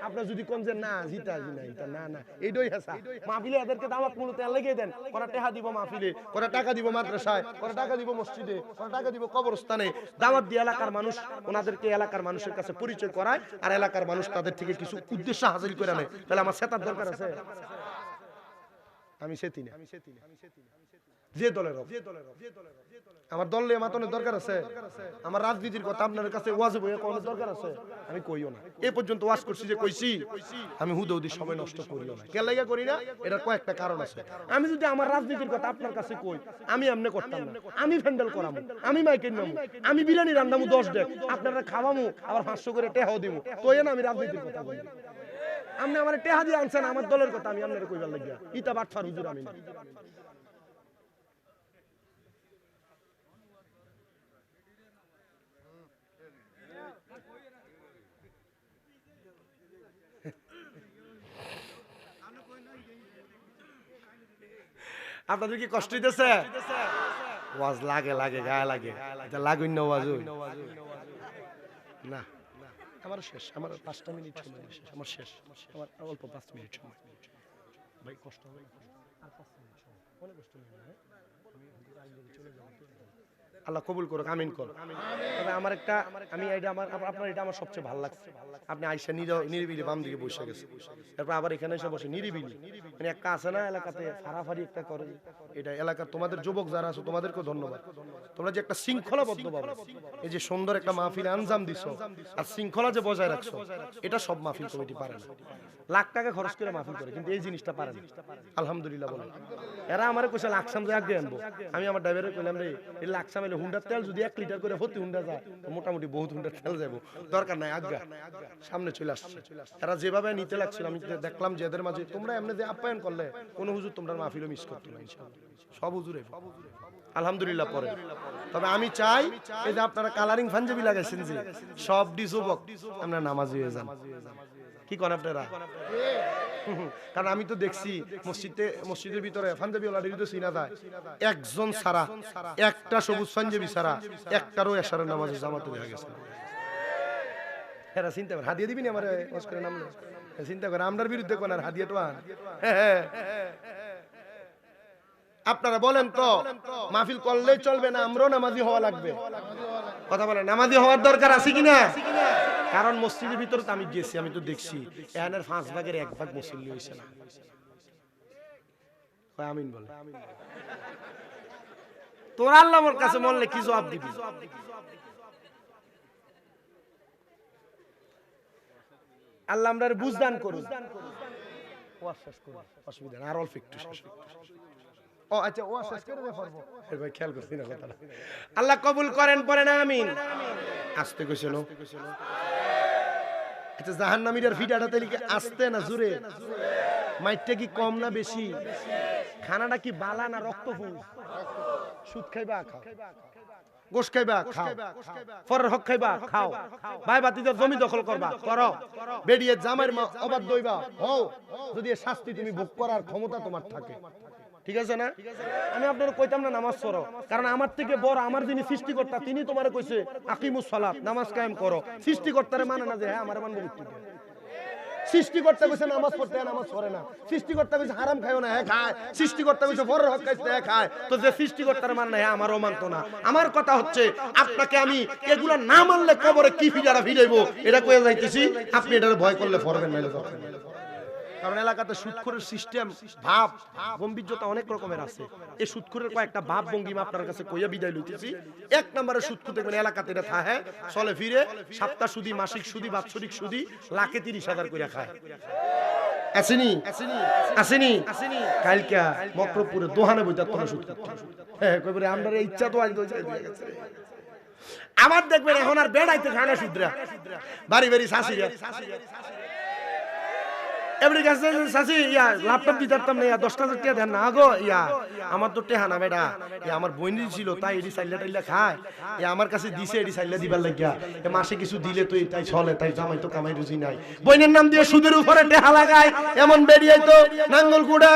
আপনার যদি কোন যে না জিতা না এটা না না এইটাই হেসা। মাহফিলে এদেরকে দাওয়াত মূলত লেগে দেন, করা টাকা দিব মাহফিলে, করা টাকা দিব মাদ্রাসায়, করা টাকা দিব মসজিদে, করা টাকা দিব কবরস্থানে। দাওয়াত দিয়ে এলাকার মানুষ ওনাদেরকে এলাকার মানুষের কাছে পরিচয় করায়, আর এলাকার মানুষ তাদের থেকে কিছু উদ্দেশ্য হাসিল করে নেয়। তাহলে আমার সেতার দরকার আছে? আমি সেতি না, যে দলের আমার দলে মাতনের দরকার আছে? আমার রাজনীতির কথা আপনার কাছে ওয়াজিব হয়ে কোন দরকার আছে? আমি কইও না। এই পর্যন্ত ওয়াজ করছি যে কইছি, আমি হুদৌদি সময় নষ্ট করিও না। কেন লাগা করি না? এটার কয়েকটা কারণ আছে। আমি যদি আমার রাজনীতির কথা আপনার কাছে কই, আমি এমনি করতাম না। আমি ফ্যান্ডেল করামু, আমি মাইকের নামু, আমি বিরিয়ানি রান্নামু 10 ডেক, আপনারা খাওয়ামু, আবার 500 করে টেহাও দিমু। তো এ না আমি রাজনীতির কথা বলি। আপনি আমার টেহা দিয়ে আনছেন আমার দলের কথা, আমি আপনার কইবার লাগিয়া ইতা বাটফার হুজুর আমি না। আপনাদের কি কষ্ট হইতেছে? ওয়াজ লাগে লাগে গায়ে লাগে, এটা লাগুন না ওয়াজ না। আমার শেষ, আমার 5টা মিনিট সময় শেষ, আমার শেষ, আমার অল্প 5 মিনিট সময়। ভাই কষ্ট হবে আর 5 মিনিট সময়, অনেক কষ্ট হবে না? আমি চলে যাব। আল্লাহ কবুল করুক, আমিন করুক। তবে আমার একটা, আমি এটা আমার আপনার এটা আমার সবচেয়ে ভালো লাগছে। আপনি আইসা নিরিবিলি বাম দিকে বসে গেছে, তারপর আবার এখানে এসে বসে নিরিবিলি, মানে একটা আছে না এলাকাতে ফাড়াফাড়ি একটা করে, এটা এলাকার তোমাদের যুবক যারা আছে তোমাদেরকে ধন্যবাদ। তোমরা যে একটা শৃঙ্খলাবদ্ধ ভাবে এই যে সুন্দর একটা মাহফিল আঞ্জাম দিছো আর শৃঙ্খলা যে বজায় রাখছো, এটা সব মাহফিল কমিটি পারে না। লাখ টাকা খরচ করে মাহফিল করে, কিন্তু এই জিনিসটা পারে না। আলহামদুলিল্লাহ বলে। এরা আমারে কইছে লাকসাম যে আগে আনবো, আমি আমার ড্রাইভারে কইলাম রে এই লাকসাম এলে হুন্ডার তেল যদি 1 লিটার করে প্রতি হুন্ডা যায় তো মোটামুটি বহুত হুন্ডার তেল যাবো, দরকার নাই আজ্ঞা। সামনে চলে আসছে। এরা যেভাবে নিতে লাগছিল আমি দেখলাম যে এদের মাঝে তোমরা এমনি যে আপ্যায়ন করলে কোন হুজুর তোমরা মাহফিলও মিস করতে না, ইনশাআল্লাহ সব হুজুরে আলহামদুলিল্লাহ পরে। তবে আমি চাই এই যে আপনারা কালারিং পাঞ্জাবি লাগাইছেন যে সব যুবক আপনারা নামাজি হয়ে যান। কি করেন আপনারা? কারণ আমি তো দেখছি মসজিদের ভিতরে পাঞ্জাবিওয়ালা তো চিনা যায়, একজন ছাড়া, একটা সবুজ পাঞ্জাবি ছাড়া একটারও এশারের নামাজে জামাতে দেখা গেছে। এরা চিন্তা করে হাদিয়া দিবি না আমার করে নাম চিন্তা করে আমরার বিরুদ্ধে কোন আর হাদিয়া তো আন। আপনারা বলেন তো মাহফিল করলেই চলবে না, আমরাও নামাজি হওয়া লাগবে? কথা বলেন, নামাজি হওয়ার দরকার আছে কিনা? কারণ মসজিদের ভিতরে তো আমি গেছি, আমি তো দেখছি এখানের 5 ভাগের 1 ভাগ মুসল্লি হইছে না। আমিন বলে। তোর আল্লাহর কাছে মরলে কি জবাব দিবি? আল্লাহ আমরার বুঝদান করুন। ওয়াজ শেষ করুন, অসুবিধা না, আর অল্প একটু শেষ। ও আচ্ছা, ওয়াজ শেষ করে দে পারবো। ভাই খেয়াল করছি না কথাটা। আল্লাহ কবুল করেন, পড়েন আমিন। আস্তে কইছিল। আচ্ছা, জাহান্নামীদের ভিড়াটা তাইলে কি আস্তে না জোরে? মাইটটা কি কম না বেশি? খানাটা কি বালা না রক্তপুঞ্জ? সুদ খাইবা খাও, গোশ খাইবা খাও, ফরের হক খাইবা খাও, ভাই বাতিদের জমি দখল করবা করো, বেরিয়ে জামাইর অবাধ্য হইবা হও, যদি এর শাস্তি তুমি ভোগ করার ক্ষমতা তোমার থাকে। ঠিক আছে না? আমি আপনারা কইতাম না নামাজ পড়ো, কারণ আমার থেকে বড় আমার যিনি সৃষ্টিকর্তা তিনি তোমারে কইছে আকিমুস সালাত, নামাজ কায়েম করো। সৃষ্টিকর্তারে মানে না যে হ্যাঁ আমারে মানবো ঠিক। সৃষ্টিকর্তা কইছে নামাজ পড়তে, নামাজ পড়ে না। সৃষ্টিকর্তা কইছে হারাম খায়ও না, হ্যাঁ খায়। সৃষ্টিকর্তা কইছে ফরজ হক খাইতে, হ্যাঁ খায়। তো যে সৃষ্টিকর্তার মানে না, হ্যাঁ আমারও মানতো না। আমার কথা হচ্ছে আপনাকে আমি এগুলা না মানলে কবরে কি ফিরাটা ফিরাইবো এটা কইয়া যাইতেছি, আপনি এটারে ভয় করলে ফরবেন নাইলে করবেন। কারণ এলাকাতে সুদখোরের সিস্টেম ভাব গম্ভীর্যতা অনেক রকমের আছে। এই সুদখোরের কয়েকটা ভাব ভঙ্গিমা আপনার কাছে কইয়া বিদায় লইতেছি। এক নম্বরে সুদখোর দেখবেন এলাকাতে এটা থাকে চলে ফিরে সপ্তাহ সুদি, মাসিক সুদি, বাৎসরিক সুদি, লাখে 30,000 করে খায়। আসেনি আসেনি কালকা মকরপুরে দোহানে বইতে তোমরা সুদ করতে। হ্যাঁ কইবরে আমরা ইচ্ছা তো আজ দিয়ে গেছে। আমার দেখবেন এখন আর বেড়াইতে খানা সুদরা বাড়ি বাড়ি শাসিরা এবারে কাছে শাসি ইয়া ল্যাপটপ দিতাম না, 10,000 টাকা দেন না গো। ইয়া আমার তো টেহা না বেটা, ইয়া আমার বইনি ছিল তাই এডি সাইল্লা টাইল্লা খায়, ইয়া আমার কাছে দিছে এডি সাইল্লা দিবার লাগিয়া, এ মাসে কিছু দিলে তো তাই চলে, তাই জামাই তো কামাই রুজি নাই। বইনের নাম দিয়ে সুদের উপরে টেহা লাগায় এমন বেরিয়াই তো নাঙ্গল কুড়া।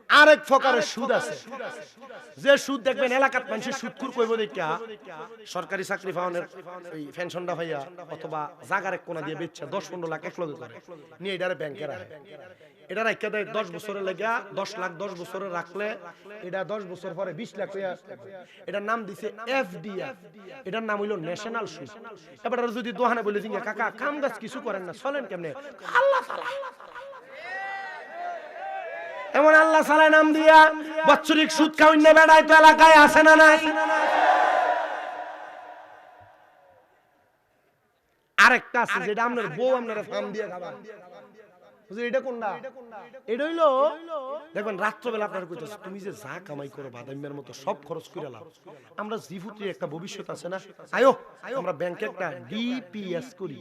আরেক প্রকারের সুদ আছে, যে সুদ দেখবেন এলাকার মানুষের সুদখোর কইব দেখা সরকারি চাকরি পাওয়ানোর ওই পেনশনটা ভাইয়া অথবা জাগার এক কোনা দিয়ে বেচছে 10-15 লাখ এক লগে করে নিয়ে এটারে ব্যাংকে রাখে। এটা রাখা দেয় 10 বছরের লেগা 10 লাখ 10 বছরে রাখলে এটা 10 বছর পরে 20 লাখ হইয়া, এটার নাম দিছে এফডিআর, এটার নাম হইল ন্যাশনাল সুদ। এবার যদি দোহানে বলে দিন কাকা কাম গাছ কিছু করেন না চলেন কেমনে, আল্লাহ চালায় এমন আল্লাহ সালায় নাম দিয়া বাৎসরিক সুদ খাওয়াইন না বেড়ায় তো এলাকায় আসে না নাই। আরেকটা আছে যেটা আপনার বউ আপনারা ফার্ম দিয়ে খাবার, এটা কোনটা? এটা হইলো দেখবেন রাত্রবেলা আপনার কইতেছে তুমি যে যা কামাই করো বাদামের মতো সব খরচ করে লাও, আমরা জিফুতির একটা ভবিষ্যৎ আছে না, আয়ো আমরা ব্যাংকে একটা ডিপিএস করি।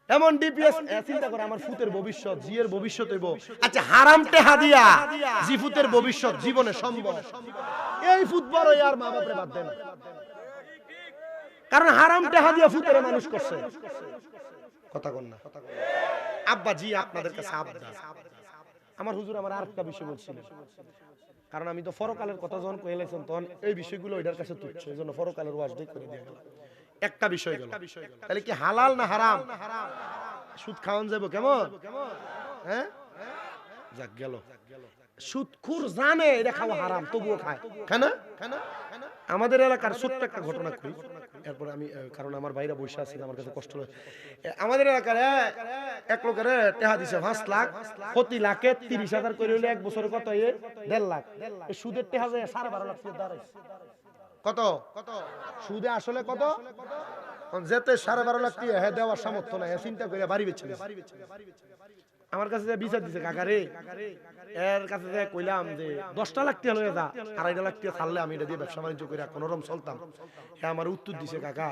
এমন ডিপিএস চিন্তা করে আমার ফুতের ভবিষ্যৎ, জিয়ের ভবিষ্যৎ হইব। আচ্ছা হারাম টেহা দিয়া জিফুতের ভবিষ্যৎ জীবনে সম্ভব? এই ফুত বড় আর মা বাপরে বাদ দেন, কারণ হারাম টেহা দিয়া ফুতের মানুষ করছে। কথা কন না আব্বা জি আপনাদের কাছে আবদা। আমার হুজুর আমার আরেকটা বিষয় বলছিল, কারণ আমি তো ফরকালের কথা যখন কইলাম তখন এই বিষয়গুলো ওইটার কাছে তুচ্ছ, এইজন্য ফরকালের ওয়াজটাই করে দিয়ে গেল। একটা বিষয় গেল, তাহলে কি হালাল না হারাম সুদ খাওয়ান যাবো কেমন? হ্যাঁ যাক গেল, সুদখোর জানে এটা খাওয়া হারাম তবুও খায়, খায় না? আমাদের এলাকার ছোট্ট একটা ঘটনা কই, এরপর আমি কারণ আমার ভাইরা বসে আছে আমার কাছে কষ্ট হয়। আমাদের এলাকার এক লোকের টেহা দিছে 5 লাখ, প্রতি লাখে 30,000 করে হইলে এক বছরে কত 1.5 লাখ, সুদের টেহা যায় 12.5 লাখ টাকা দাঁড়াইছে। কত সুদে আসলে কত যেতে 12.5 লাখ টাকা হ্যাঁ দেওয়ার সামর্থ্য নাই, চিন্তা করে বাড়ি বেচছে। আমার কাছে বিচার দিছে কাকা রে, এর কাছে কইলাম যে 10টা লাখ টাকা লয়ে যা, 2.5 লাখ টাকা ছাড়লে আমি এটা দিয়ে ব্যবসা বাণিজ্য করে কোনোরকম চলতাম। হ্যাঁ আমার উত্তর দিছে কাকা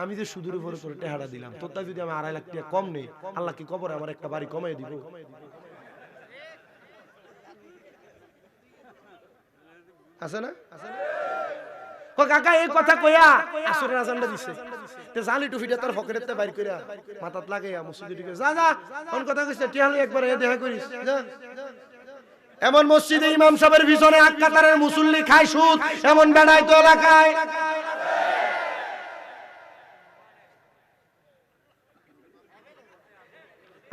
আমি যে সুদের উপরে করে টেহাটা দিলাম তোর তাই যদি আমি 2.5 লাখ টাকা কম নেই আল্লাহ কি কবরে আমার একটা বাড়ি কমাই দিব? আছে না? ও কাকা এই কথা কইয়া আসরের আজানটা দিছে, তে জালি টুপিটা তার পকেটেতে বাইর কইরা মাথাত লাগাইয়া মসজিদে ঢুকে যা যা কোন কথা কইছে টিয়ালে একবার দেখা করিস যা। এমন মসজিদে ইমাম সাহেবের পিছনে এক কাতারের মুসল্লি খায় সুদ, এমন বেড়ায় তো এলাকায়।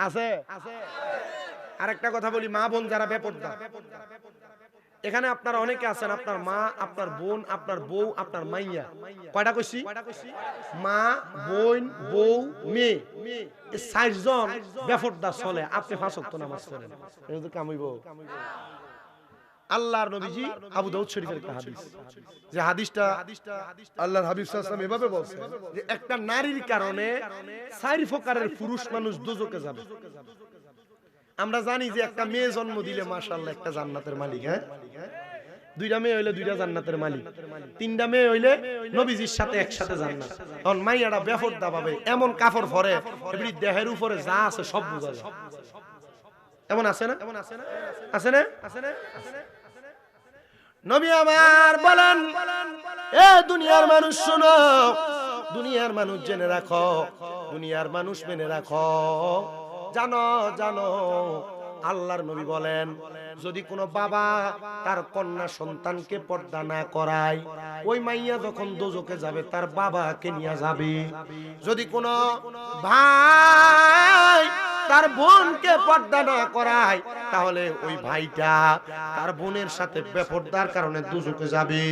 আছে আরেকটা কথা বলি, মা বোন যারা বেপরদা, এখানে আপনারা অনেকে আছেন আপনার মা, আপনার বোন, আপনার বউ, আপনার মাইয়া, কয়টা কইছি? মা, বোন, বউ, মেয়ে, এই 4 জন বেপরদা চলে। আপনি 5 ওয়াক্ত নামাজ পড়েন, এটা তো কাম হইব? আল্লাহর নবীজি আবু দাউদ শরীফের একটা হাদিস, যে হাদিসটা আল্লাহর হাবিব সাল্লাল্লাহু আলাইহি ওয়াসাল্লাম এভাবে বলছেন যে একটা নারীর কারণে 4 প্রকারের পুরুষ মানুষ দোজখে যাবে। আমরা জানি যে একটা মেয়ে জন্ম দিলে মাশাআল্লাহ একটা জান্নাতের মালিক, হ্যাঁ 2টা মেয়ে হইলে 2টা জান্নাতের মালিক, 3টা মেয়ে হইলে নবীজির সাথে একসাথে জান্নাত। কারণ মাইয়াটা বেপরদা ভাবে এমন কাপড় পরে এমনি দেহের উপরে যা আছে সব বোঝা যায়। এমন আছে না? আছে না? নবী আমার বলেন এ দুনিয়ার মানুষ শোনো, দুনিয়ার মানুষ জেনে রাখো, দুনিয়ার মানুষ মেনে রাখো, জানো জানো আল্লাহর নবী বলেন যদি কোনো বাবা তার কন্যা সন্তানকে পর্দা না করায় ওই মাইয়া যখন দোজখে যাবে তার বাবাকে নিয়ে যাবে। যদি কোনো ভাই তার বোনকে পর্দা না করায়, তাহলে ওই ভাইটা তার বোনের সাথে বেপরদার কারণে দুজকে যাবে।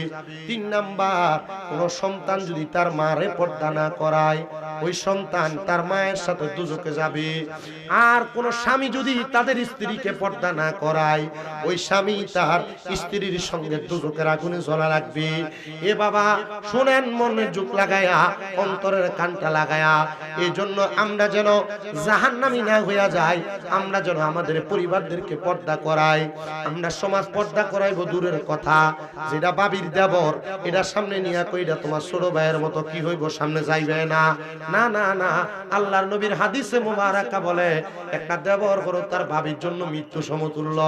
3 নাম্বার, কোন সন্তান যদি তার মারে পর্দা না করায়, ওই সন্তান তার মায়ের সাথে দুজকে যাবে। আর কোন স্বামী যদি তাদের স্ত্রীকে পর্দা না করায়, ওই স্বামী তার স্ত্রীর সঙ্গে দুজকের আগুনে জ্বলা লাগবে। এ বাবা শুনেন, মনের যুগ লাগায়া, অন্তরের কানটা লাগায়া, এই জন্য আমরা যেন জাহান্নামী না হইয়া যাই, আমরা যেন আমাদের পরিবারদেরকে পর্দা করাই। আমরা সমাজ পর্দা করাইবো দূরের কথা, যেটা বাবির দেবর এটা সামনে নিয়ে কইরা তোমার ছোট ভাইয়ের মতো কি হইব, সামনে যাইবে না। না না না, আল্লাহর নবীর হাদিসে মুবারাকা বলে, একটা দেবর হলো তার ভাবির জন্য মৃত্যু সমতুল্য।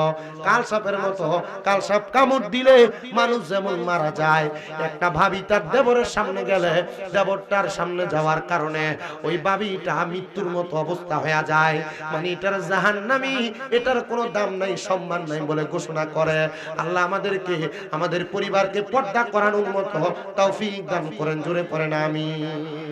কালসাপের মতো, কালসাপ কামড় দিলে মানুষ যেমন মারা যায়, একটা ভাবি তার দেবরের সামনে গেলে দেবরটার সামনে যাওয়ার কারণে ওই ভাবিটা মৃত্যুর মতো অবস্থা হয়ে যায়। মানে এটার জাহান্নামী, এটার কোনো দাম নাই, সম্মান নাই বলে ঘোষণা করে। আল্লাহ আমাদেরকে, আমাদের পরিবারকে পর্দা করানোর মতো তৌফিক দান করেন। জোরে পড়েন আমিন।